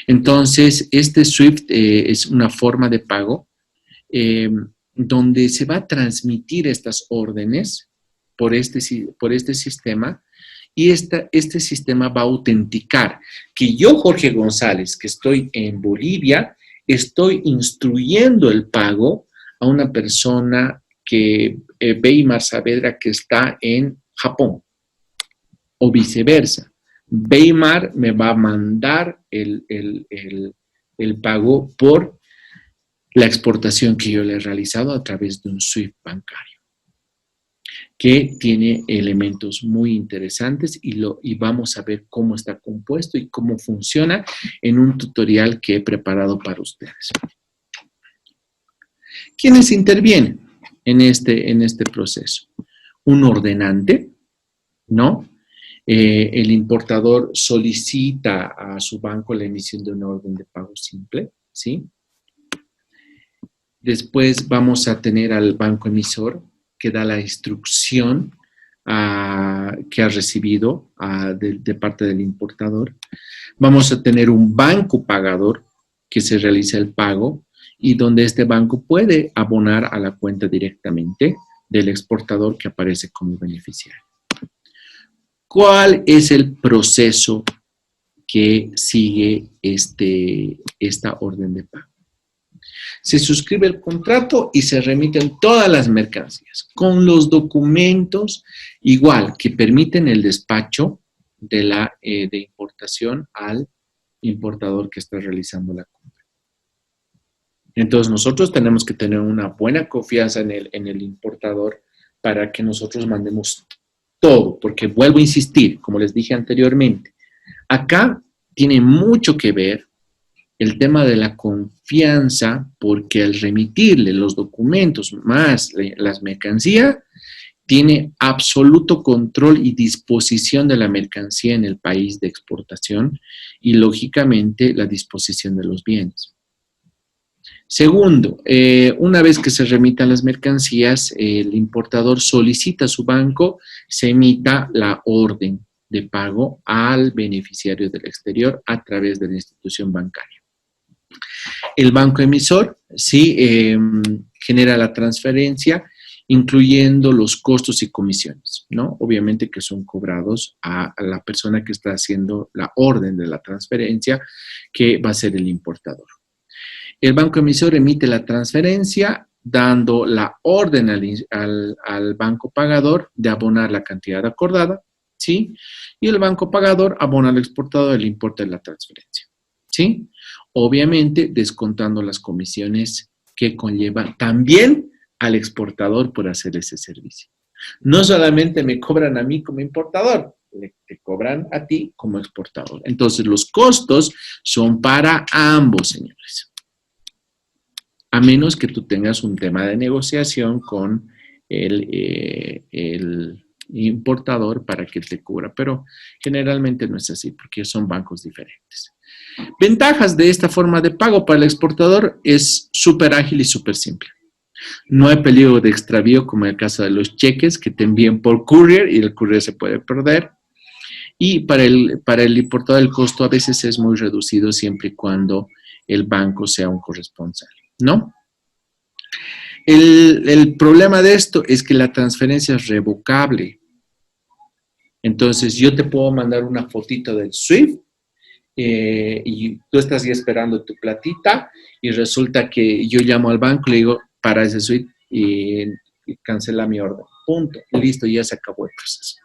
Entonces, este SWIFT es una forma de pago donde se va a transmitir estas órdenes por este sistema. Y este sistema va a autenticar que yo, Jorge González, que estoy en Bolivia, estoy instruyendo el pago a una persona que, Weimar Saavedra, que está en Japón, o viceversa. Weimar me va a mandar el pago por la exportación que yo le he realizado a través de un SWIFT bancario, que tiene elementos muy interesantes y vamos a ver cómo está compuesto y cómo funciona en un tutorial que he preparado para ustedes. ¿Quiénes intervienen en este proceso? Un ordenante, ¿no? El importador solicita a su banco la emisión de una orden de pago simple, ¿sí? Después vamos a tener al banco emisor, que da la instrucción que ha recibido de parte del importador. Vamos a tener un banco pagador que se realiza el pago y donde este banco puede abonar a la cuenta directamente del exportador que aparece como beneficiario. ¿Cuál es el proceso que sigue esta orden de pago? Se suscribe el contrato y se remiten todas las mercancías con los documentos igual que permiten el despacho de importación al importador que está realizando la compra. Entonces nosotros tenemos que tener una buena confianza en el importador para que nosotros mandemos todo, porque vuelvo a insistir, como les dije anteriormente, acá tiene mucho que ver el tema de la confianza, porque al remitirle los documentos más las mercancías, tiene absoluto control y disposición de la mercancía en el país de exportación y, lógicamente, la disposición de los bienes. Segundo, una vez que se remitan las mercancías, el importador solicita a su banco se emita la orden de pago al beneficiario del exterior a través de la institución bancaria. El banco emisor sí genera la transferencia, incluyendo los costos y comisiones, ¿no? Obviamente que son cobrados a la persona que está haciendo la orden de la transferencia, que va a ser el importador. El banco emisor emite la transferencia dando la orden al banco pagador de abonar la cantidad acordada, ¿sí? Y el banco pagador abona al exportador el importe de la transferencia, ¿sí? Obviamente descontando las comisiones que conlleva también al exportador por hacer ese servicio. No solamente me cobran a mí como importador, te cobran a ti como exportador. Entonces los costos son para ambos, señores. A menos que tú tengas un tema de negociación con el importador para que te cubra, pero generalmente no es así porque son bancos diferentes. Ventajas de esta forma de pago para el exportador es súper ágil y súper simple. No hay peligro de extravío como en el caso de los cheques que te envían por courier y el courier se puede perder. Y para el importador el costo a veces es muy reducido siempre y cuando el banco sea un corresponsal, ¿no? El problema de esto es que la transferencia es revocable. Entonces yo te puedo mandar una fotito del SWIFT y tú estás ahí esperando tu platita y resulta que yo llamo al banco y le digo para ese SWIFT y cancela mi orden. punto, listo, ya se acabó el proceso.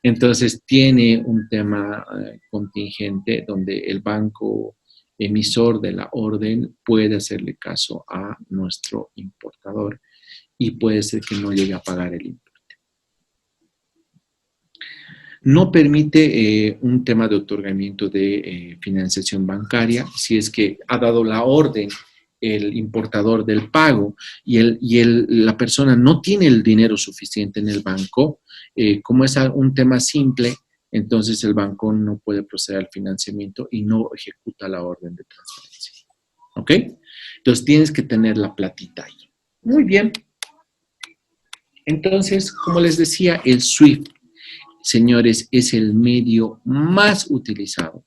Entonces, tiene un tema contingente donde el banco emisor de la orden puede hacerle caso a nuestro importador y puede ser que no llegue a pagar el importe. No permite un tema de otorgamiento de financiación bancaria si es que ha dado la orden el importador del pago y la persona no tiene el dinero suficiente en el banco. Como es un tema simple, entonces el banco no puede proceder al financiamiento y no ejecuta la orden de transferencia. ¿Ok? Entonces tienes que tener la platita ahí. Muy bien. Entonces, como les decía, el SWIFT, señores, es el medio más utilizado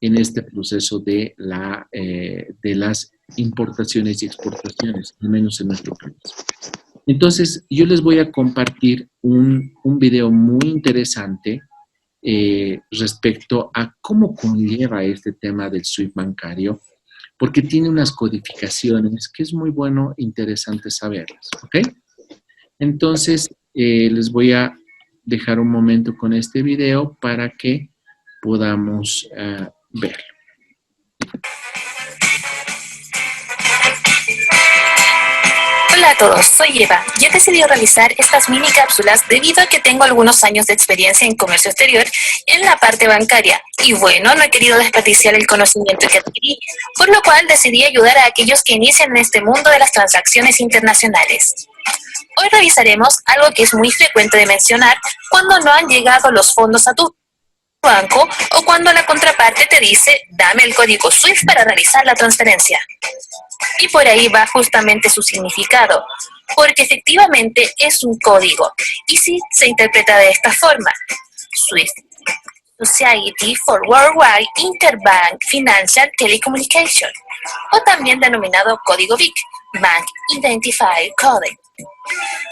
en este proceso de las importaciones y exportaciones, al menos en nuestro país. Entonces, yo les voy a compartir un video muy interesante respecto a cómo conlleva este tema del SWIFT bancario, porque tiene unas codificaciones que es muy bueno, interesante saberlas, ¿ok? Entonces, les voy a dejar un momento con este video para que podamos verlo. Hola a todos, soy Eva. Yo he decidido realizar estas mini cápsulas debido a que tengo algunos años de experiencia en comercio exterior en la parte bancaria. Y bueno, no he querido desperdiciar el conocimiento que adquirí, por lo cual decidí ayudar a aquellos que inician en este mundo de las transacciones internacionales. Hoy revisaremos algo que es muy frecuente de mencionar cuando no han llegado los fondos a tu banco o cuando la contraparte te dice, dame el código SWIFT para realizar la transferencia. Y por ahí va justamente su significado, porque efectivamente es un código, y sí se interpreta de esta forma: SWIFT, Society for Worldwide Interbank Financial Telecommunication, o también denominado código BIC, Bank Identifier Code.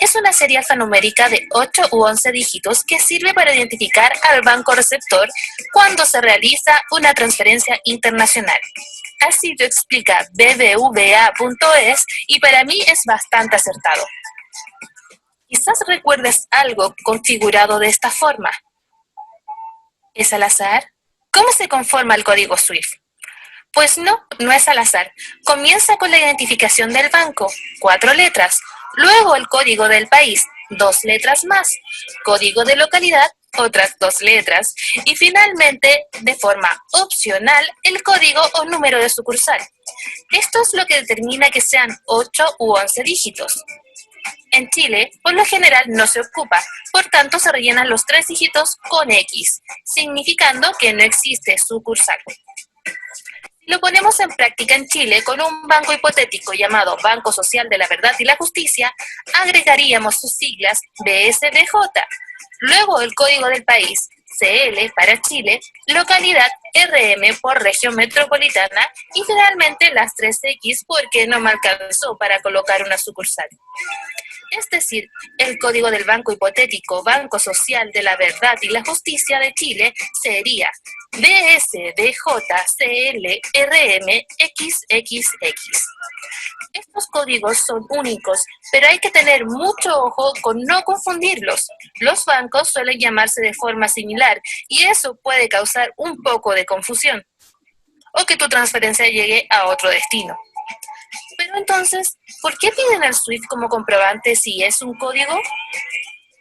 Es una serie alfanumérica de 8 u 11 dígitos que sirve para identificar al banco receptor cuando se realiza una transferencia internacional. Así lo explica bbva.es y para mí es bastante acertado. Quizás recuerdes algo configurado de esta forma. ¿Es al azar? ¿Cómo se conforma el código SWIFT? Pues no es al azar. Comienza con la identificación del banco, 4 letras, luego el código del país, 2 letras más, código de localidad, otras 2 letras, y finalmente, de forma opcional, el código o número de sucursal. Esto es lo que determina que sean 8 u 11 dígitos. En Chile, por lo general no se ocupa, por tanto se rellenan los 3 dígitos con X, significando que no existe sucursal. Lo ponemos en práctica en Chile con un banco hipotético llamado Banco Social de la Verdad y la Justicia, agregaríamos sus siglas BSDJ, luego el código del país, CL para Chile, localidad RM por región metropolitana y finalmente las 3X porque no me alcanzó para colocar una sucursal. Es decir, el código del banco hipotético Banco Social de la Verdad y la Justicia de Chile sería BSDJCLRMXXX. Estos códigos son únicos, pero hay que tener mucho ojo con no confundirlos. Los bancos suelen llamarse de forma similar y eso puede causar un poco de confusión o que tu transferencia llegue a otro destino. Pero entonces, ¿por qué piden el SWIFT como comprobante si es un código?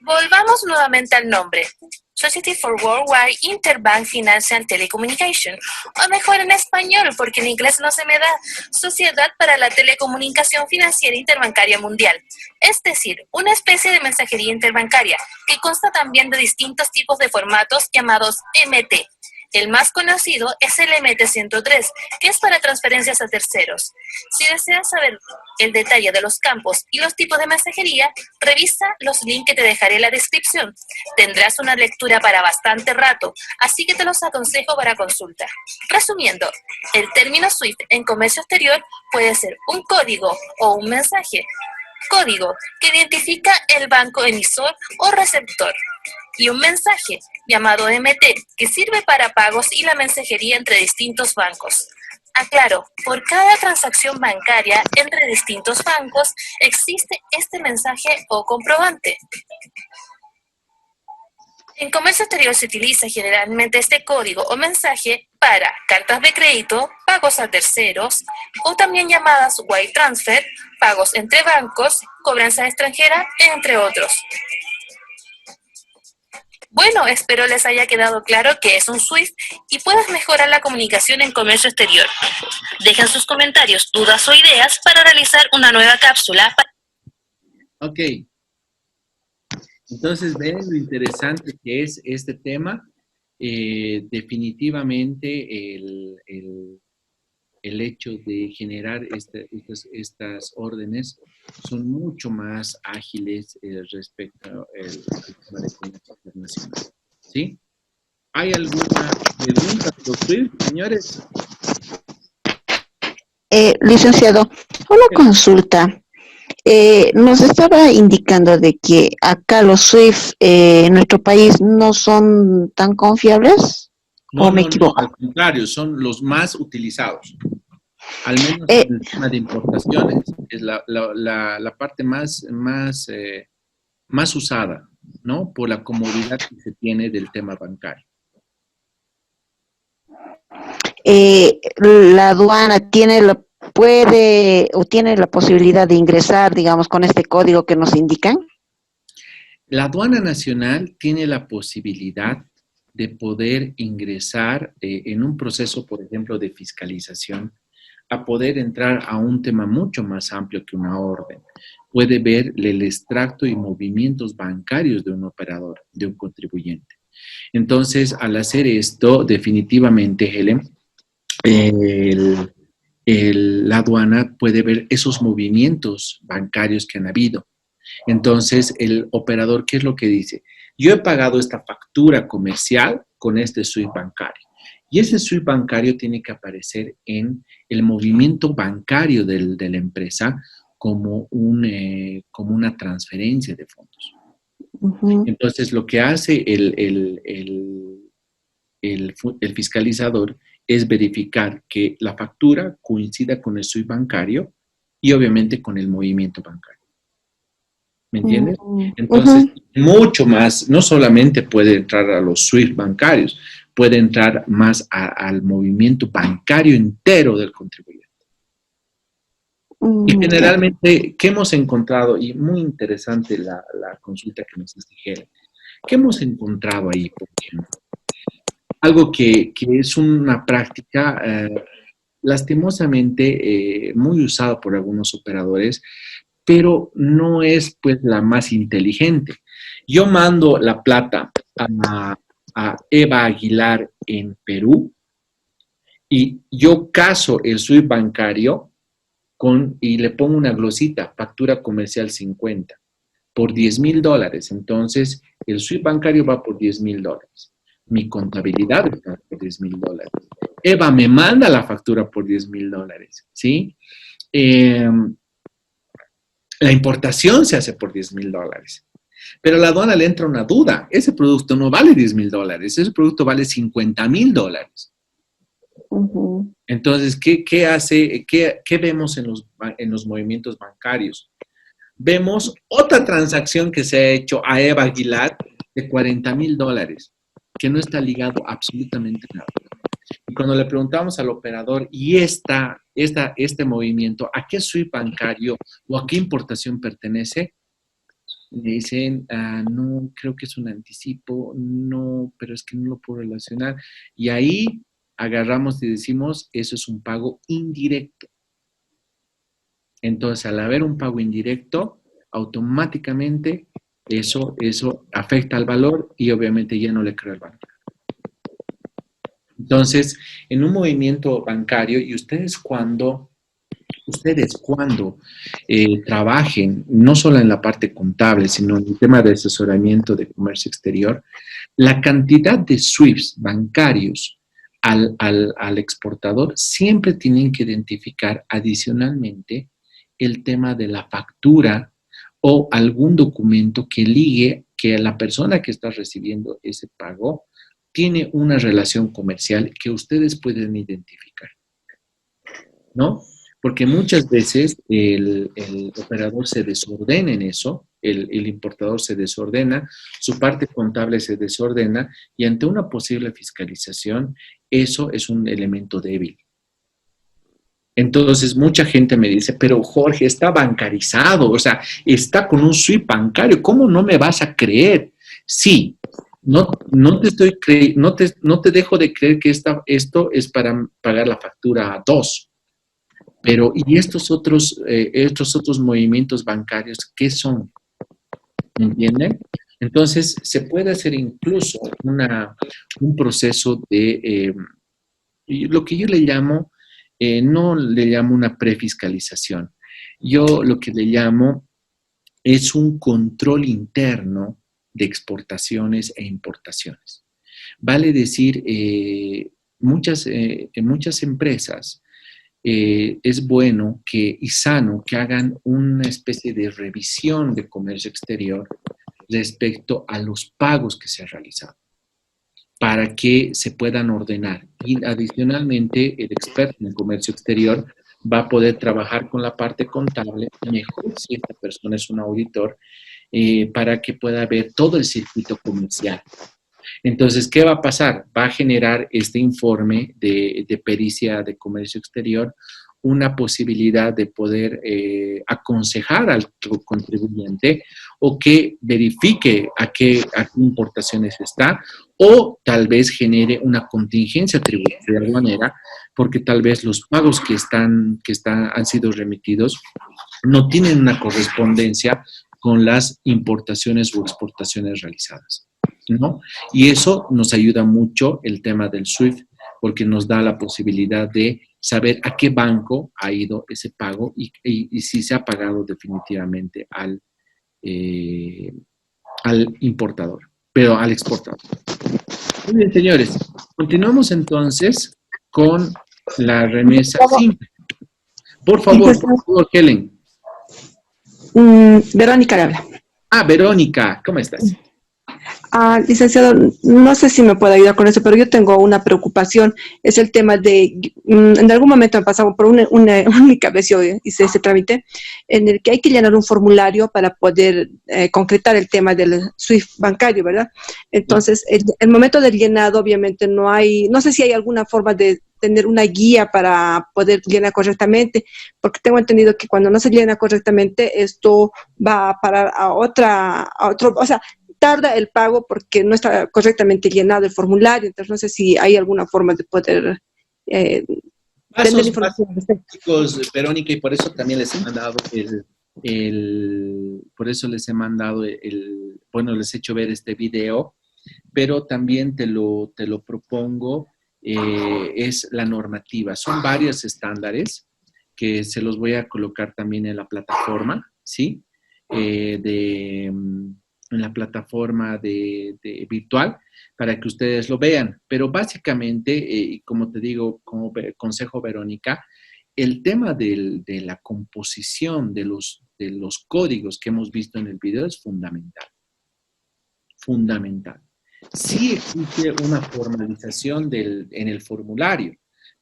Volvamos nuevamente al nombre. Society for Worldwide Interbank Financial Telecommunication, o mejor en español, porque en inglés no se me da, Sociedad para la Telecomunicación Financiera Interbancaria Mundial, es decir, una especie de mensajería interbancaria que consta también de distintos tipos de formatos llamados MT. El más conocido es el MT-103, que es para transferencias a terceros. Si deseas saber el detalle de los campos y los tipos de mensajería, revisa los links que te dejaré en la descripción. Tendrás una lectura para bastante rato, así que te los aconsejo para consulta. Resumiendo, el término SWIFT en comercio exterior puede ser un código o un mensaje. Código, que identifica el banco emisor o receptor. Y un mensaje, llamado MT, que sirve para pagos y la mensajería entre distintos bancos. Aclaro, por cada transacción bancaria entre distintos bancos existe este mensaje o comprobante. En comercio exterior se utiliza generalmente este código o mensaje para cartas de crédito, pagos a terceros o también llamadas wire transfer, pagos entre bancos, cobranza extranjera, entre otros. Bueno, espero les haya quedado claro qué es un SWIFT y puedas mejorar la comunicación en comercio exterior. Dejen sus comentarios, dudas o ideas para realizar una nueva cápsula. Ok. Entonces, ven lo interesante que es este tema. Definitivamente el hecho de generar estas órdenes son mucho más ágiles respecto al tema de comercio internacional. ¿Sí? ¿Hay alguna pregunta por Swift, señores? Licenciado, una consulta. Nos estaba indicando de que acá los SWIFT en nuestro país no son tan confiables, ¿o me equivoco? Al contrario, son los más utilizados. Al menos Eh, en el tema de importaciones, es la parte más usada, ¿no? Por la comodidad que se tiene del tema bancario. La aduana puede o tiene la posibilidad de ingresar, digamos, con este código que nos indican. La aduana nacional tiene la posibilidad de poder ingresar en un proceso, por ejemplo, de fiscalización, a poder entrar a un tema mucho más amplio que una orden. Puede ver el extracto y movimientos bancarios de un operador, de un contribuyente. Entonces, al hacer esto, definitivamente, Helen, la aduana puede ver esos movimientos bancarios que han habido. Entonces, el operador, ¿qué es lo que dice? Yo he pagado esta factura comercial con este SWIFT bancario. Y ese SWIFT bancario tiene que aparecer en el movimiento bancario de la empresa como una transferencia de fondos. Uh-huh. Entonces, lo que hace el fiscalizador es verificar que la factura coincida con el SWIFT bancario y obviamente con el movimiento bancario. ¿Me entiendes? Entonces, mucho más, no solamente puede entrar a los SWIFT bancarios, puede entrar más al movimiento bancario entero del contribuyente. Y generalmente, ¿qué hemos encontrado? Y muy interesante la consulta que nos dijeron. ¿Qué hemos encontrado ahí, por ejemplo? Algo que es una práctica lastimosamente muy usada por algunos operadores, pero no es pues la más inteligente. Yo mando la plata a Eva Aguilar en Perú y yo caso el SWIFT bancario y le pongo una glosita, factura comercial 50, por $10,000. Entonces, el SWIFT bancario va por $10,000. Mi contabilidad está por $10,000. Eva me manda la factura por $10,000, ¿sí? La importación se hace por $10,000. Pero a la aduana le entra una duda. Ese producto no vale $10,000. Ese producto vale $50,000. Uh-huh. Entonces, ¿qué vemos en los movimientos bancarios? Vemos otra transacción que se ha hecho a Eva Aguilar de $40,000, que no está ligado absolutamente nada. Y cuando le preguntamos al operador, ¿y este movimiento a qué SWIFT bancario o a qué importación pertenece? Le dicen, no, creo que es un anticipo, no, pero es que no lo puedo relacionar. Y ahí agarramos y decimos, eso es un pago indirecto. Entonces, al haber un pago indirecto, automáticamente eso afecta al valor y obviamente ya no le crea el valor. Entonces, en un movimiento bancario, y ustedes cuando trabajen, no solo en la parte contable, sino en el tema de asesoramiento de comercio exterior, la cantidad de SWIFTs bancarios al exportador siempre tienen que identificar adicionalmente el tema de la factura o algún documento que ligue que la persona que está recibiendo ese pago tiene una relación comercial que ustedes pueden identificar. ¿no? Porque muchas veces el operador se desordena en eso, el importador se desordena, su parte contable se desordena y ante una posible fiscalización, eso es un elemento débil. Entonces, mucha gente me dice, pero Jorge, está bancarizado, o sea, está con un SWIFT bancario, ¿cómo no me vas a creer? Sí, no te dejo de creer que esto es para pagar la factura 2. Pero, ¿y estos otros movimientos bancarios qué son? ¿Me entienden? Entonces, se puede hacer incluso un proceso de lo que yo le llamo, no le llamo una prefiscalización. Yo lo que le llamo es un control interno de exportaciones e importaciones. Vale decir, en muchas empresas, es bueno y sano que hagan una especie de revisión de comercio exterior respecto a los pagos que se han realizado, para que se puedan ordenar. Y adicionalmente, el experto en comercio exterior va a poder trabajar con la parte contable, mejor si esta persona es un auditor, para que pueda ver todo el circuito comercial. Entonces, ¿qué va a pasar? Va a generar este informe de pericia de comercio exterior una posibilidad de poder aconsejar al contribuyente o que verifique a qué importaciones está, o tal vez genere una contingencia tributaria aduanera, porque tal vez los pagos que han sido remitidos no tienen una correspondencia con las importaciones o exportaciones realizadas, ¿no? Y eso nos ayuda mucho el tema del SWIFT, porque nos da la posibilidad de saber a qué banco ha ido ese pago y si se ha pagado definitivamente al importador, pero al exportador. Muy bien, señores. Continuamos entonces con la remesa simple. Por favor, Helen. Verónica le habla. Verónica, ¿cómo estás? Licenciado, no sé si me puede ayudar con eso, pero yo tengo una preocupación. Es el tema de, en algún momento me pasaba por mi cabeza, hice ese trámite, en el que hay que llenar un formulario para poder concretar el tema del SWIFT bancario, ¿verdad? Entonces, el momento del llenado, obviamente, no sé si hay alguna forma de tener una guía para poder llenar correctamente, porque tengo entendido que cuando no se llena correctamente, esto va a parar a otro, o sea, tarda el pago porque no está correctamente llenado el formulario. Entonces no sé si hay alguna forma de poder tener información. Chicos, Verónica, y por eso también les he mandado bueno, les he hecho ver este video, pero también te lo propongo, es la normativa. Son varios estándares que se los voy a colocar también en la plataforma, ¿sí? En la plataforma de virtual para que ustedes lo vean. Pero básicamente, como te digo, como consejo, Verónica, el tema de la composición de los códigos que hemos visto en el video es fundamental. Fundamental. Sí existe una formalización en el formulario,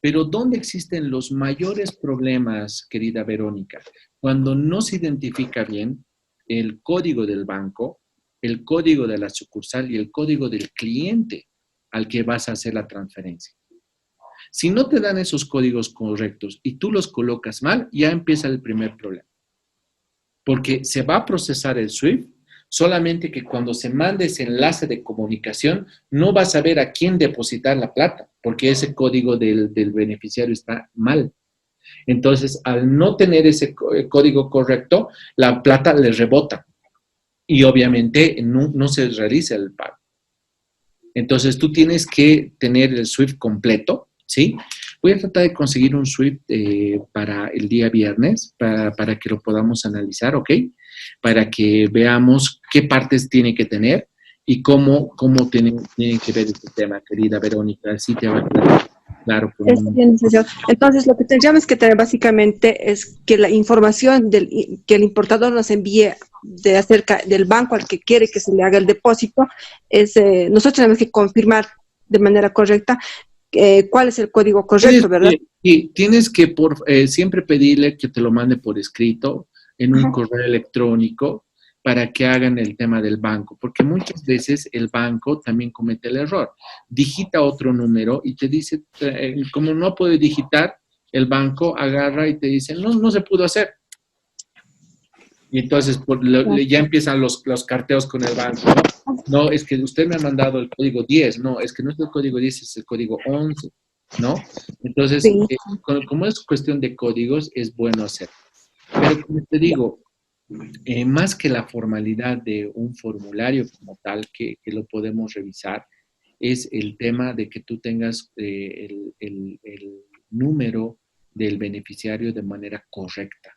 pero ¿dónde existen los mayores problemas, querida Verónica? Cuando no se identifica bien el código del banco, el código de la sucursal y el código del cliente al que vas a hacer la transferencia. Si no te dan esos códigos correctos y tú los colocas mal, ya empieza el primer problema. Porque se va a procesar el SWIFT, solamente que cuando se mande ese enlace de comunicación, no vas a ver a quién depositar la plata, porque ese código del beneficiario está mal. Entonces, al no tener ese código correcto, la plata le rebota. Y obviamente no se realiza el pago. Entonces, tú tienes que tener el SWIFT completo, ¿sí? Voy a tratar de conseguir un SWIFT para el día viernes, para que lo podamos analizar, ¿ok? Para que veamos qué partes tiene que tener y cómo tienen que ver este tema, querida Verónica. Así te va a quedar claro. Está bien, licenciado. Entonces, lo que tendríamos que tener básicamente es que la información que el importador nos envíe acerca del banco al que quiere que se le haga el depósito, nosotros tenemos que confirmar de manera correcta cuál es el código correcto, ¿verdad? Sí, tienes que siempre pedirle que te lo mande por escrito en un correo electrónico para que hagan el tema del banco, porque muchas veces el banco también comete el error. Digita otro número y te dice, como no puede digitar, el banco agarra y te dice, no, no se pudo hacer. Y entonces ya empiezan los carteos con el banco, ¿no? No, es que usted me ha mandado el código 10, no, es que no es el código 10, es el código 11, ¿no? Entonces, Sí. como es cuestión de códigos, es bueno hacer. Pero como te digo, más que la formalidad de un formulario como tal, que lo podemos revisar, es el tema de que tú tengas el número del beneficiario de manera correcta.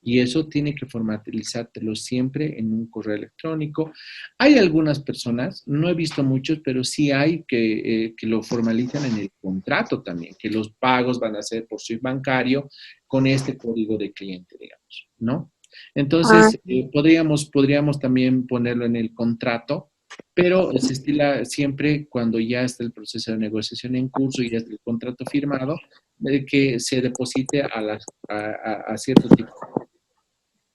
Y eso tiene que formalizártelo siempre en un correo electrónico. Hay algunas personas, no he visto muchos, pero sí hay que lo formalizan en el contrato también, que los pagos van a ser por SWIFT bancario con este código de cliente, digamos, ¿no? Entonces, podríamos también ponerlo en el contrato, pero se estila siempre cuando ya está el proceso de negociación en curso y ya está el contrato firmado, que se deposite a cierto tipo.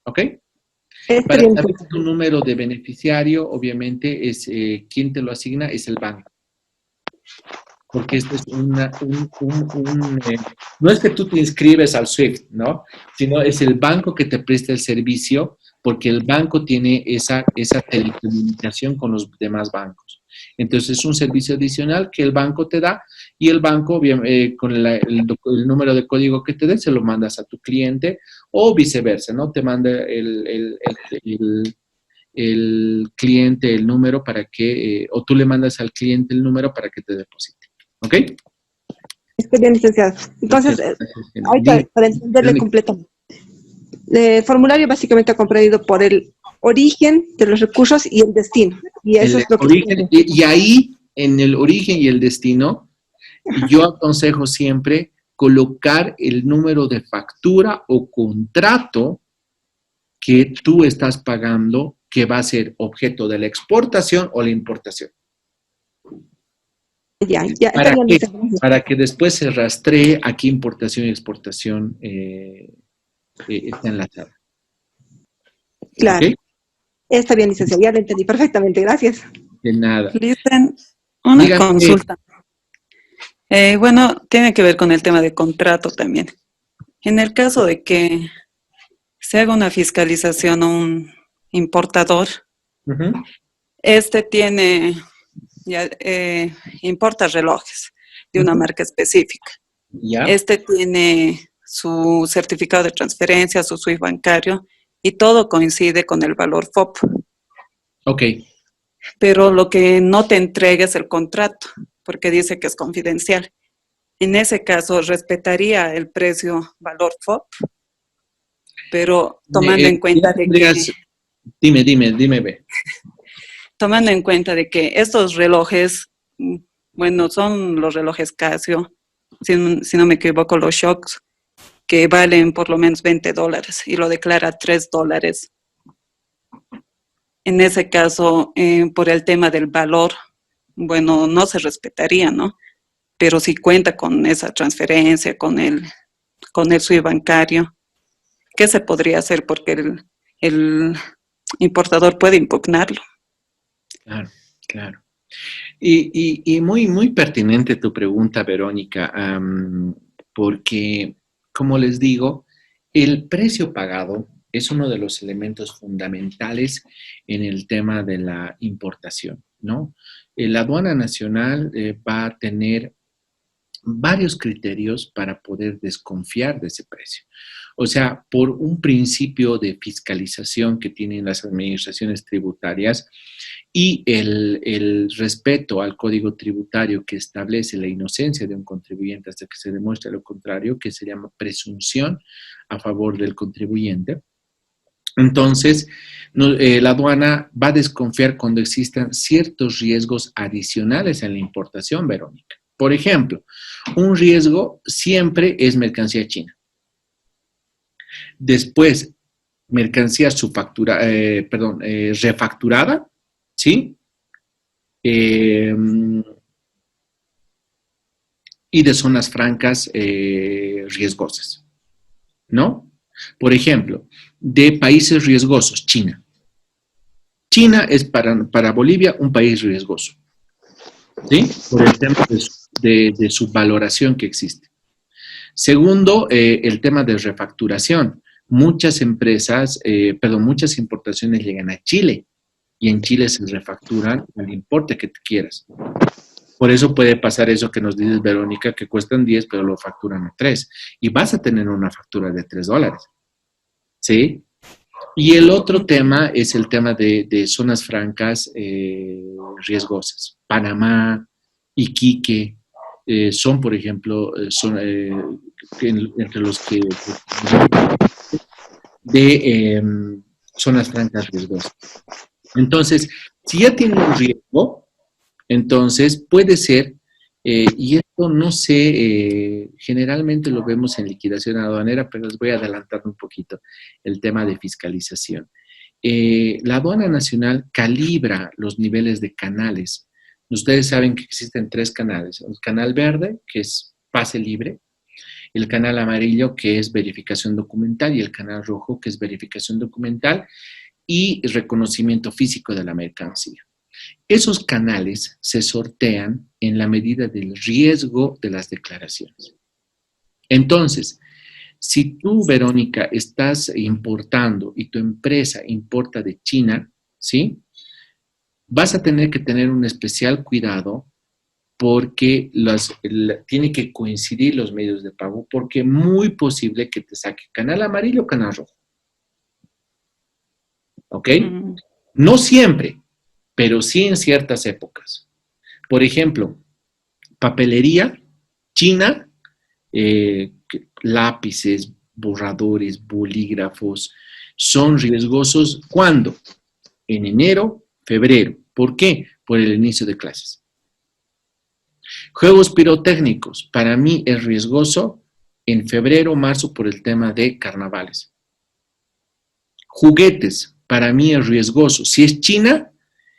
¿Ok? Para Bien. saber tu número de beneficiario, obviamente, es quien te lo asigna es el banco. Porque esto es no es que tú te inscribes al SWIFT, ¿no? Sino es el banco que te presta el servicio, porque el banco tiene esa telecomunicación con los demás bancos. Entonces, es un servicio adicional que el banco te da y el banco, con el número de código que te dé, se lo mandas a tu cliente o viceversa, ¿no? Te manda el cliente el número para que, o tú le mandas al cliente el número para que te deposite. ¿Ok? Está bien, licenciado. Entonces, ahorita, para entenderle completamente. El formulario básicamente ha comprendido por el origen de los recursos y el destino. Y eso es lo que... Y ahí, en el origen y el destino, yo aconsejo siempre colocar el número de factura o contrato que tú estás pagando, que va a ser objeto de la exportación o la importación. Para que después se rastree a qué importación y exportación está enlazada. Claro. ¿Okay? Está bien, licenciado, ya lo entendí perfectamente, gracias. De nada. Listen, una Dígame. consulta. Bueno, tiene que ver con el tema de contrato también. En el caso de que se haga una fiscalización a un importador, este tiene, importa relojes de una marca específica. ¿Ya? Este tiene su certificado de transferencia, su SWIFT bancario, y todo coincide con el valor FOB. Ok. Pero lo que no te entrega es el contrato, porque dice que es confidencial. En ese caso, respetaría el precio valor FOB, pero tomando en cuenta de que... Dime, ve. Tomando en cuenta de que estos relojes, bueno, son los relojes Casio, si no me equivoco, los Shocks, que valen por lo menos $20 y lo declara $3. En ese caso, por el tema del valor, bueno, no se respetaría, ¿no? Pero si cuenta con esa transferencia, con el SWIFT bancario, ¿qué se podría hacer? Porque el importador puede impugnarlo. Claro. Y muy pertinente tu pregunta, Verónica, porque, como les digo, el precio pagado es uno de los elementos fundamentales en el tema de la importación, ¿no? La aduana nacional va a tener varios criterios para poder desconfiar de ese precio. O sea, por un principio de fiscalización que tienen las administraciones tributarias y el respeto al código tributario que establece la inocencia de un contribuyente hasta que se demuestre lo contrario, que se llama presunción a favor del contribuyente. Entonces, la aduana va a desconfiar cuando existan ciertos riesgos adicionales en la importación, Verónica. Por ejemplo, un riesgo siempre es mercancía china. Después, mercancía refacturada, ¿sí? y de zonas francas riesgosas, ¿no? Por ejemplo, de países riesgosos, China. China es para Bolivia un país riesgoso, ¿sí? Por el tema de su valoración que existe. Segundo, el tema de refacturación. Muchas empresas, muchas importaciones llegan a Chile y en Chile se refacturan al importe que te quieras. Por eso puede pasar eso que nos dices, Verónica, que cuestan 10, pero lo facturan a 3. Y vas a tener una factura de $3. ¿Sí? Y el otro tema es el tema de zonas francas riesgosas. Panamá, Iquique, son, por ejemplo, entre los que de zonas francas riesgosas. Entonces, si ya tiene un riesgo, entonces puede ser, y esto no sé, generalmente lo vemos en liquidación aduanera, pero les voy a adelantar un poquito el tema de fiscalización. La aduana nacional calibra los niveles de canales. Ustedes saben que existen 3 canales. El canal verde, que es pase libre, el canal amarillo, que es verificación documental, y el canal rojo, que es verificación documental y reconocimiento físico de la mercancía. Esos canales se sortean en la medida del riesgo de las declaraciones. Entonces, si tú, Verónica, estás importando y tu empresa importa de China, ¿sí? Vas a tener que tener un especial cuidado porque tiene que coincidir los medios de pago, porque es muy posible que te saque canal amarillo o canal rojo. ¿Ok? No siempre, pero sí en ciertas épocas. Por ejemplo, papelería, China, lápices, borradores, bolígrafos, son riesgosos. ¿Cuándo? En enero, febrero. ¿Por qué? Por el inicio de clases. Juegos pirotécnicos, para mí es riesgoso en febrero, marzo por el tema de carnavales. Juguetes, para mí es riesgoso. Si es China,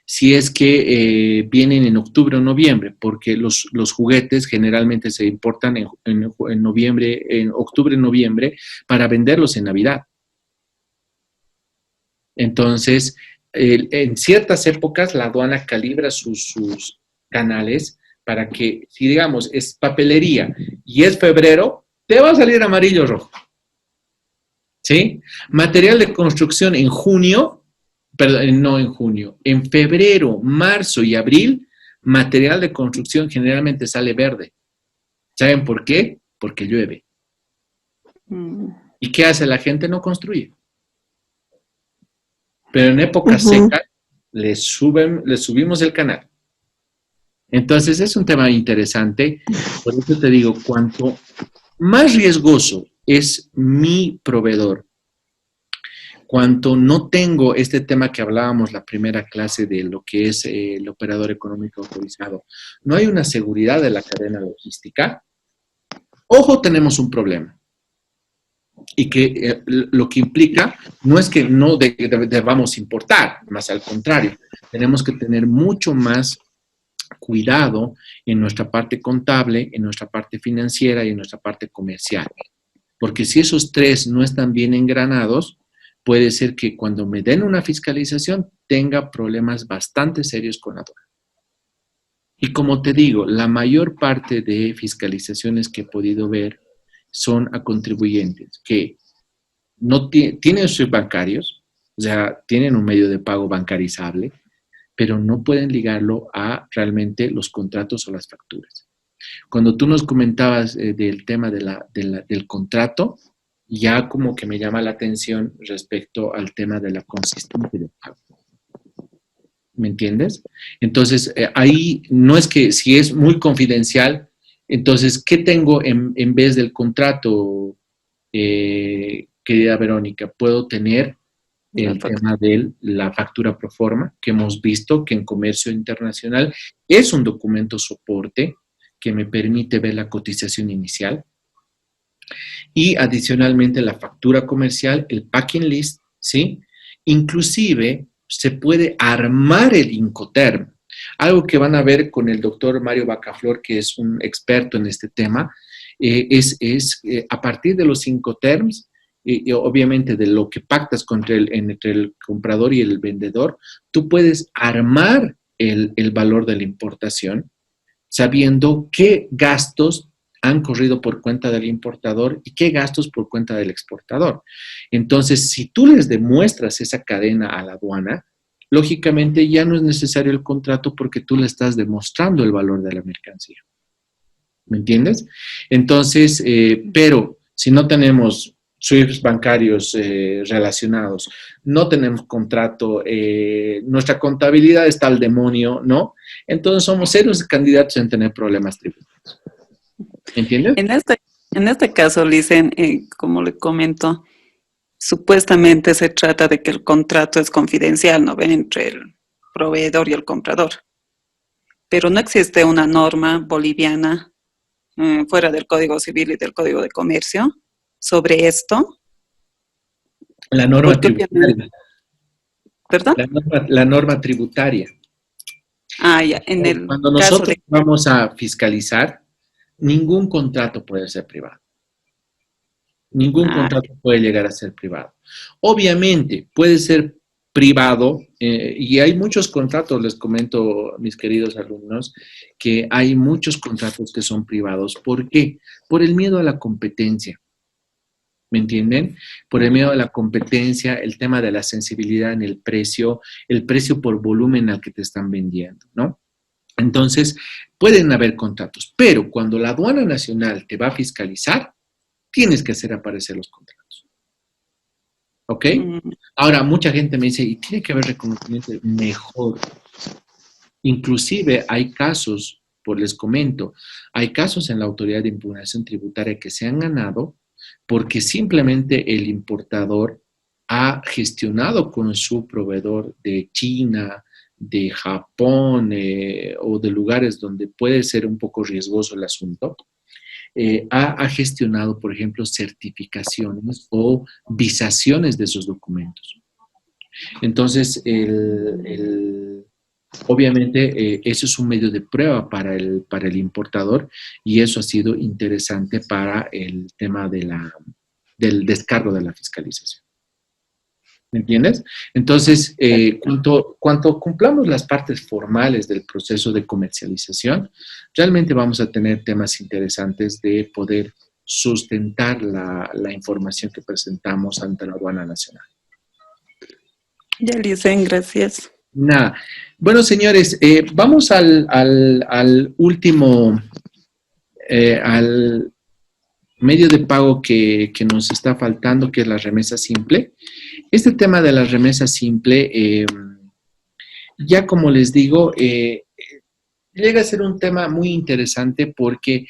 si es que vienen en octubre o noviembre, porque los juguetes generalmente se importan en noviembre, en octubre, noviembre, para venderlos en Navidad. Entonces, en ciertas épocas la aduana calibra sus canales para que, si digamos, es papelería y es febrero, te va a salir amarillo o rojo. ¿Sí? Material de construcción en junio, perdón, no en junio, en febrero, marzo y abril, material de construcción generalmente sale verde. ¿Saben por qué? Porque llueve. ¿Y qué hace la gente? No construye. Pero en época seca le subimos el canal. Entonces es un tema interesante. Por eso te digo, cuanto más riesgoso es mi proveedor, cuanto no tengo este tema que hablábamos la primera clase de lo que es el operador económico autorizado, no hay una seguridad de la cadena logística, ojo, tenemos un problema. Y que lo que implica no es que no debamos importar, más al contrario, tenemos que tener mucho más cuidado en nuestra parte contable, en nuestra parte financiera y en nuestra parte comercial. Porque si esos 3 no están bien engranados, puede ser que cuando me den una fiscalización tenga problemas bastante serios con la aduana. Y como te digo, la mayor parte de fiscalizaciones que he podido ver son a contribuyentes que no tienen sus bancarios, o sea, tienen un medio de pago bancarizable, pero no pueden ligarlo a realmente los contratos o las facturas. Cuando tú nos comentabas del tema del contrato, ya como que me llama la atención respecto al tema de la consistencia de pago. ¿Me entiendes? Entonces, ahí no es que si es muy confidencial, entonces, ¿qué tengo en vez del contrato, querida Verónica? Puedo tener el tema de la factura pro forma, que hemos visto que en comercio internacional es un documento soporte que me permite ver la cotización inicial. Y adicionalmente la factura comercial, el packing list, ¿sí? Inclusive se puede armar el Incoterm. Algo que van a ver con el doctor Mario Bacaflor, que es un experto en este tema, a partir de los 5 terms, y obviamente de lo que pactas entre el comprador y el vendedor, tú puedes armar el valor de la importación sabiendo qué gastos han corrido por cuenta del importador y qué gastos por cuenta del exportador. Entonces, si tú les demuestras esa cadena a la aduana, lógicamente ya no es necesario el contrato porque tú le estás demostrando el valor de la mercancía. ¿Me entiendes? Entonces, pero si no tenemos SWIFTs bancarios relacionados, no tenemos contrato, nuestra contabilidad está al demonio, ¿no? Entonces somos serios candidatos en tener problemas tributarios. ¿Entiendes? En este caso, Licen, como le comento, supuestamente se trata de que el contrato es confidencial, ¿no ve? Entre el proveedor y el comprador. Pero no existe una norma boliviana fuera del Código Civil y del Código de Comercio sobre esto. La norma Porque tributaria. ¿Perdón? La norma tributaria. Ah, ya, en el Cuando caso nosotros de... vamos a fiscalizar, ningún contrato puede ser privado. Ningún Ah, contrato puede llegar a ser privado. Obviamente, puede ser privado, y hay muchos contratos, les comento, mis queridos alumnos, que hay muchos contratos que son privados. ¿Por qué? Por el miedo a la competencia. ¿Me entienden? Por el miedo a la competencia, el tema de la sensibilidad en el precio por volumen al que te están vendiendo, ¿no? Entonces, pueden haber contratos, pero cuando la aduana nacional te va a fiscalizar, tienes que hacer aparecer los contratos. ¿Ok? Ahora, mucha gente me dice, y tiene que haber reconocimiento mejor. Inclusive hay casos, pues les comento, hay casos en la Autoridad de Impugnación Tributaria que se han ganado porque simplemente el importador ha gestionado con su proveedor de China, de Japón o de lugares donde puede ser un poco riesgoso el asunto, ha gestionado, por ejemplo, certificaciones o visaciones de esos documentos. Entonces, obviamente, eso es un medio de prueba para el importador y eso ha sido interesante para el tema del descargo de la fiscalización. ¿Me entiendes? Entonces, cuando cumplamos las partes formales del proceso de comercialización, realmente vamos a tener temas interesantes de poder sustentar la información que presentamos ante la aduana nacional. ya, Licen, gracias. Nada. Bueno, señores, vamos al último, al medio de pago que nos está faltando, que es la remesa simple. Este tema de la remesa simple, ya como les digo, llega a ser un tema muy interesante porque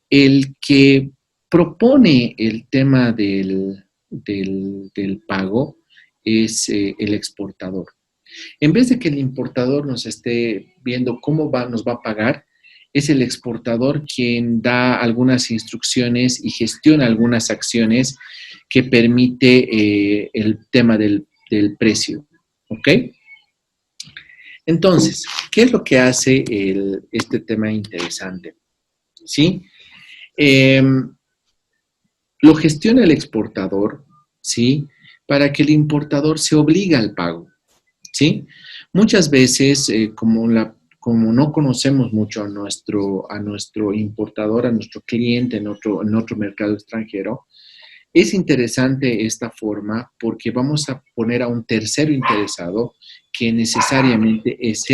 el que propone el tema del pago es el exportador. En vez de que el importador nos esté viendo cómo nos va a pagar, es el exportador quien da algunas instrucciones y gestiona algunas acciones que permite el tema del precio. ¿Ok? Entonces, ¿qué es lo que hace este tema interesante? ¿Sí? Lo gestiona el exportador, ¿sí? Para que el importador se obligue al pago. ¿Sí? Muchas veces, como no conocemos mucho a nuestro importador, a nuestro cliente en otro mercado extranjero, es interesante esta forma porque vamos a poner a un tercero interesado que necesariamente es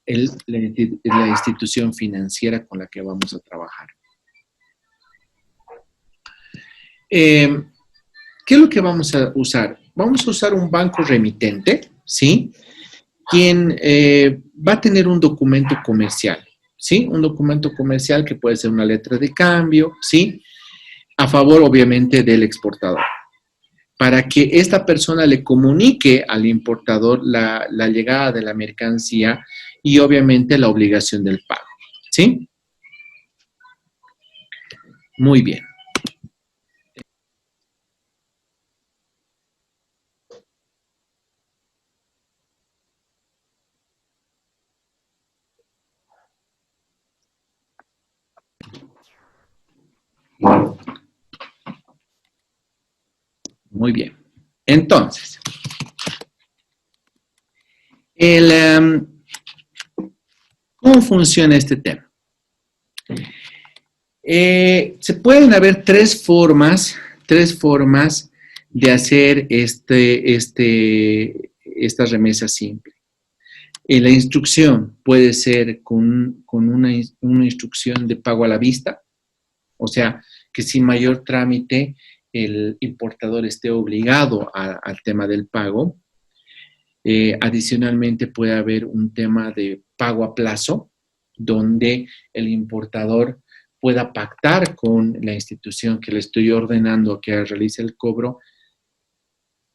la institución financiera con la que vamos a trabajar. ¿Qué es lo que vamos a usar? Vamos a usar un banco remitente, ¿sí? Quien va a tener un documento comercial, ¿sí? Un documento comercial que puede ser una letra de cambio, ¿sí? A favor, obviamente, del exportador. Para que esta persona le comunique al importador la llegada de la mercancía y, obviamente, la obligación del pago, ¿sí? Muy bien. Muy bien. Entonces, ¿cómo funciona este tema? Se pueden haber tres formas de hacer esta remesa simple. La instrucción puede ser con una instrucción de pago a la vista, o sea, que sin mayor trámite el importador esté obligado al tema del pago. Adicionalmente puede haber un tema de pago a plazo, donde el importador pueda pactar con la institución que le estoy ordenando que realice el cobro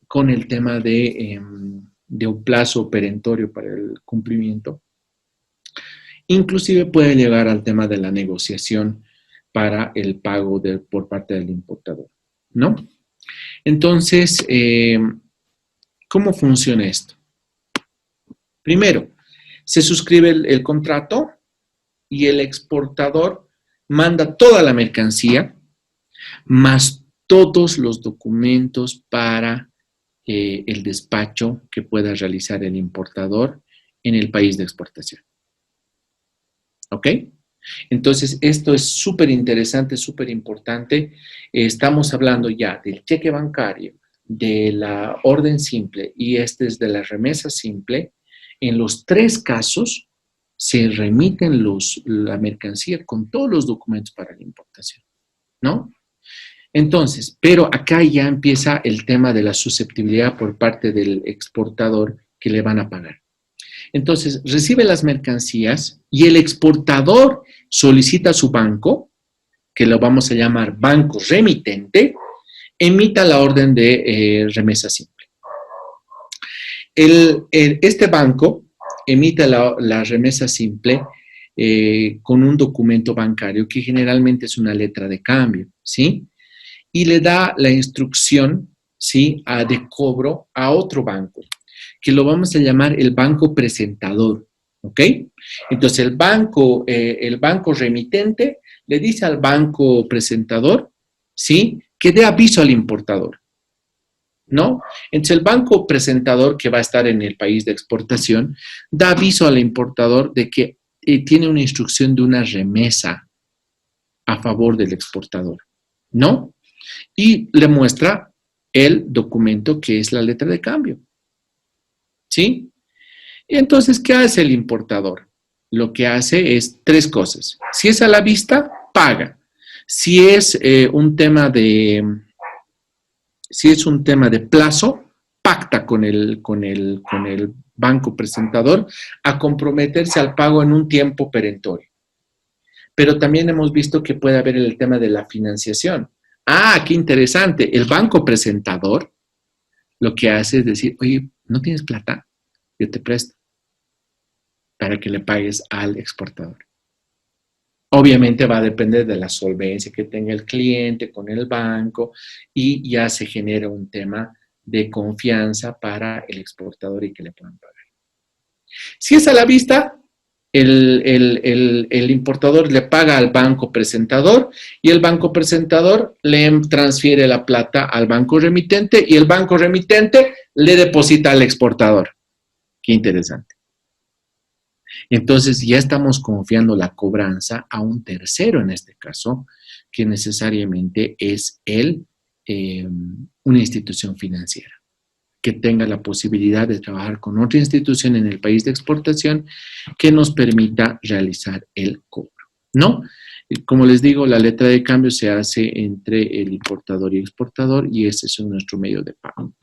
con el tema de un plazo perentorio para el cumplimiento. Inclusive puede llegar al tema de la negociación para el pago por parte del importador, ¿no? Entonces, ¿cómo funciona esto? Primero, se suscribe el contrato y el exportador manda toda la mercancía más todos los documentos para el despacho que pueda realizar el importador en el país de exportación. ¿Ok? Entonces, esto es súper interesante, súper importante. Estamos hablando ya del cheque bancario, de la orden simple y este es de la remesa simple. En los tres casos se remiten la mercancía con todos los documentos para la importación, ¿no? Entonces, pero acá ya empieza el tema de la susceptibilidad por parte del exportador que le van a pagar. Entonces, recibe las mercancías y el exportador solicita a su banco, que lo vamos a llamar banco remitente, emita la orden de remesa simple. Este banco emite la remesa simple con un documento bancario que generalmente es una letra de cambio, ¿sí? Y le da la instrucción, ¿sí?, de cobro a otro banco, que lo vamos a llamar el banco presentador, ¿ok? Entonces, el banco remitente le dice al banco presentador, ¿sí?, que dé aviso al importador, ¿no? Entonces, el banco presentador, que va a estar en el país de exportación, da aviso al importador de que tiene una instrucción de una remesa a favor del exportador, ¿no? Y le muestra el documento que es la letra de cambio, ¿sí? Y entonces, ¿qué hace el importador? Lo que hace es tres cosas. Si es a la vista, paga. Si es un tema de plazo, pacta con el banco presentador a comprometerse al pago en un tiempo perentorio. Pero también hemos visto que puede haber el tema de la financiación. Ah, qué interesante. El banco presentador lo que hace es decir, oye, ¿no tienes plata? Yo te presto para que le pagues al exportador. Obviamente va a depender de la solvencia que tenga el cliente con el banco y ya se genera un tema de confianza para el exportador y que le puedan pagar. Si es a la vista, el importador le paga al banco presentador y el banco presentador le transfiere la plata al banco remitente y el banco remitente le deposita al exportador. Qué interesante. Entonces ya estamos confiando la cobranza a un tercero en este caso, que necesariamente es una institución financiera, que tenga la posibilidad de trabajar con otra institución en el país de exportación que nos permita realizar el cobro, ¿no? Como les digo, la letra de cambio se hace entre el importador y exportador y ese es nuestro medio de pago.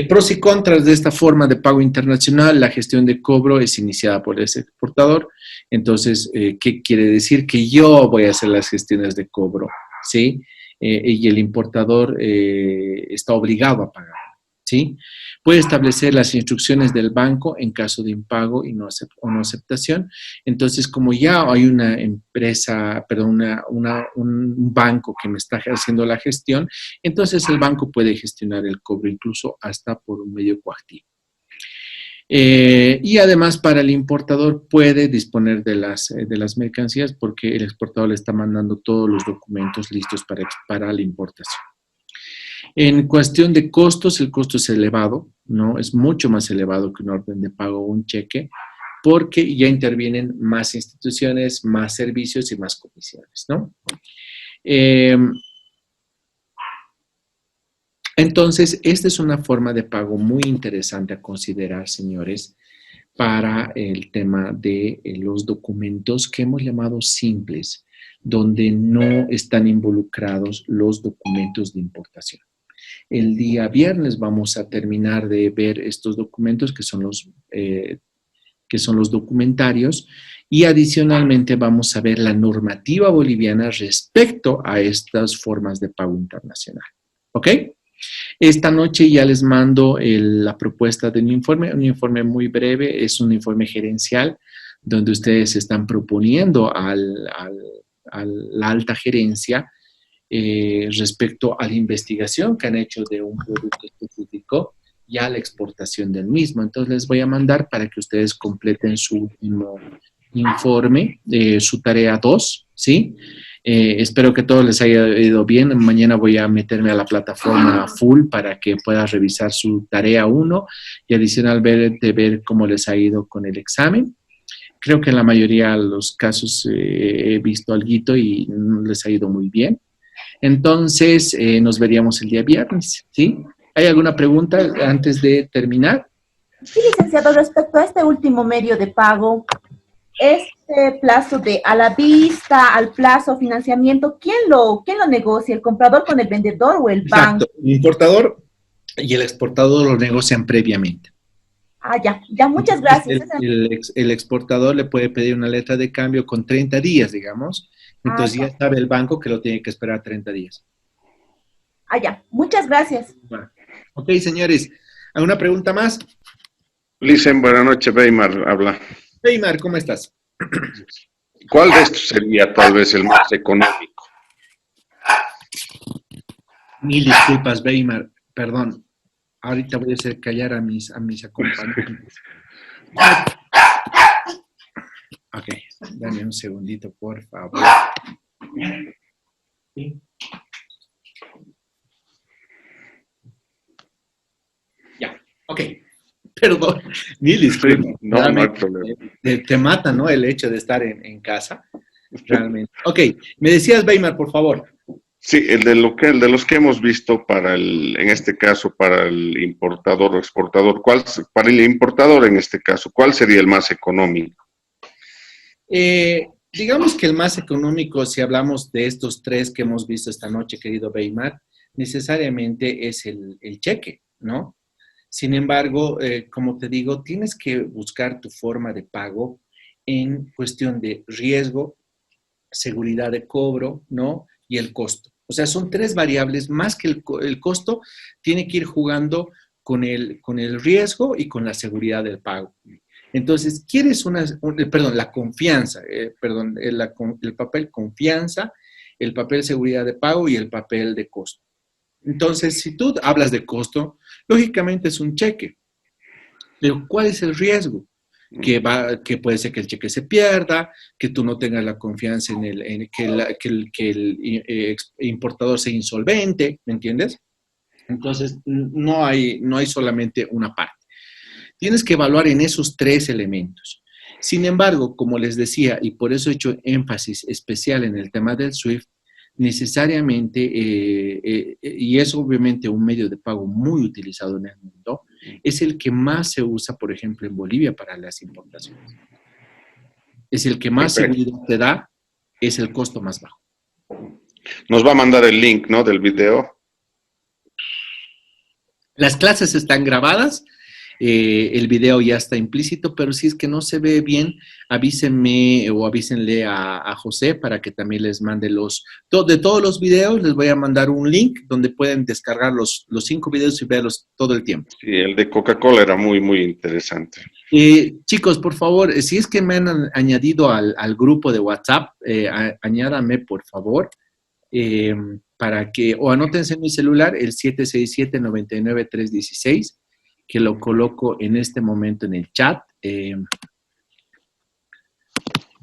Pros y contras de esta forma de pago internacional: la gestión de cobro es iniciada por ese exportador. Entonces, ¿qué quiere decir? Que yo voy a hacer las gestiones de cobro, ¿sí? Y el importador está obligado a pagar, ¿sí? Puede establecer las instrucciones del banco en caso de impago y no aceptación. Entonces, como ya hay una empresa, perdón, un banco que me está haciendo la gestión, entonces el banco puede gestionar el cobro incluso hasta por un medio coactivo. Y además para el importador puede disponer de las mercancías porque el exportador le está mandando todos los documentos listos para la importación. En cuestión de costos, el costo es elevado, ¿no? Es mucho más elevado que un orden de pago o un cheque, porque ya intervienen más instituciones, más servicios y más comisiones, ¿no? Entonces, esta es una forma de pago muy interesante a considerar, señores, para el tema de los documentos que hemos llamado simples, donde no están involucrados los documentos de importación. El día viernes vamos a terminar de ver estos documentos que son los documentarios y adicionalmente vamos a ver la normativa boliviana respecto a estas formas de pago internacional. ¿Ok? Esta noche ya les mando la propuesta de un informe muy breve, es un informe gerencial donde ustedes están proponiendo a la alta gerencia respecto a la investigación que han hecho de un producto específico y a la exportación del mismo. Entonces les voy a mandar para que ustedes completen su último informe, su tarea 2, ¿sí? Espero que todo les haya ido bien. Mañana voy a meterme a la plataforma full para que puedan revisar su tarea 1 y adicional ver cómo les ha ido con el examen. Creo que en la mayoría de los casos he visto alguito y les ha ido muy bien. Entonces, nos veríamos el día viernes, ¿sí? ¿Hay alguna pregunta antes de terminar? Sí, licenciado, respecto a este último medio de pago, este plazo de a la vista, al plazo, financiamiento, ¿quién lo negocia? ¿El comprador con el vendedor o el banco? Exacto, el importador y el exportador lo negocian previamente. Ah, ya, muchas gracias. El exportador le puede pedir una letra de cambio con 30 días, digamos. Entonces ya sabe el banco que lo tiene que esperar 30 días. Ah, ya, muchas gracias. Bueno. Ok, señores, ¿alguna pregunta más? Licen, buenas noches, Weimar habla. Weimar, ¿cómo estás? ¿Cuál de estos sería tal vez el más económico? Mil disculpas, Weimar, perdón. Ahorita voy a hacer callar a mis acompañantes. Ok, dame un segundito, por favor. ¿Sí? Ya, ok. Perdón, mil disculpas. No hay problema. Te mata, ¿no? El hecho de estar en casa, realmente. Ok, me decías, Weimar, por favor. Sí, el de los que hemos visto en este caso, para el importador o exportador, para el importador en este caso, ¿cuál sería el más económico? Digamos que el más económico, si hablamos de estos tres que hemos visto esta noche, querido Weimar, necesariamente es el cheque, ¿no? Sin embargo, como te digo, tienes que buscar tu forma de pago en cuestión de riesgo, seguridad de cobro, ¿no? Y el costo. O sea, son tres variables, más que el costo, tiene que ir jugando con el riesgo y con la seguridad del pago. Entonces, quieres la confianza, el papel confianza, el papel seguridad de pago y el papel de costo. Entonces, si tú hablas de costo, lógicamente es un cheque. Pero ¿cuál es el riesgo? Que puede ser que el cheque se pierda, que tú no tengas la confianza en que el importador sea insolvente, ¿me entiendes? Entonces, no hay solamente una parte. Tienes que evaluar en esos tres elementos. Sin embargo, como les decía, y por eso he hecho énfasis especial en el tema del SWIFT, necesariamente, y es obviamente un medio de pago muy utilizado en el mundo, es el que más se usa, por ejemplo, en Bolivia para las importaciones. Es el que más seguridad te da, es el costo más bajo. Nos va a mandar el link, ¿no?, del video. Las clases están grabadas, el video ya está implícito, pero si es que no se ve bien, avísenme o avísenle a José para que también les mande de todos los videos, les voy a mandar un link donde pueden descargar los 5 videos y verlos todo el tiempo. Sí, el de Coca-Cola era muy, muy interesante. Chicos, por favor, si es que me han añadido al grupo de WhatsApp, añádame, por favor, para que, o anótense en mi celular, el 767-99316, que lo coloco en este momento en el chat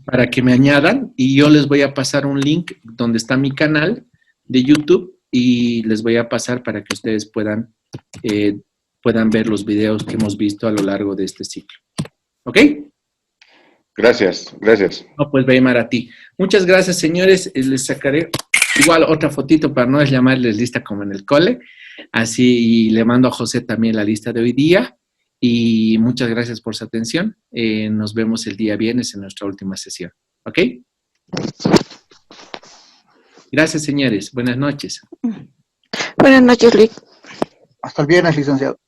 para que me añadan y yo les voy a pasar un link donde está mi canal de YouTube y les voy a pasar para que ustedes puedan ver los videos que hemos visto a lo largo de este ciclo. ¿Ok? Gracias, gracias. No, pues Weimar, a ti. Muchas gracias, señores. Les sacaré igual otra fotito para no llamarles lista como en el cole. Así, y le mando a José también la lista de hoy día. Y muchas gracias por su atención. Nos vemos el día viernes en nuestra última sesión. ¿Ok? Gracias, señores. Buenas noches. Buenas noches, Rick. Hasta el viernes, licenciado.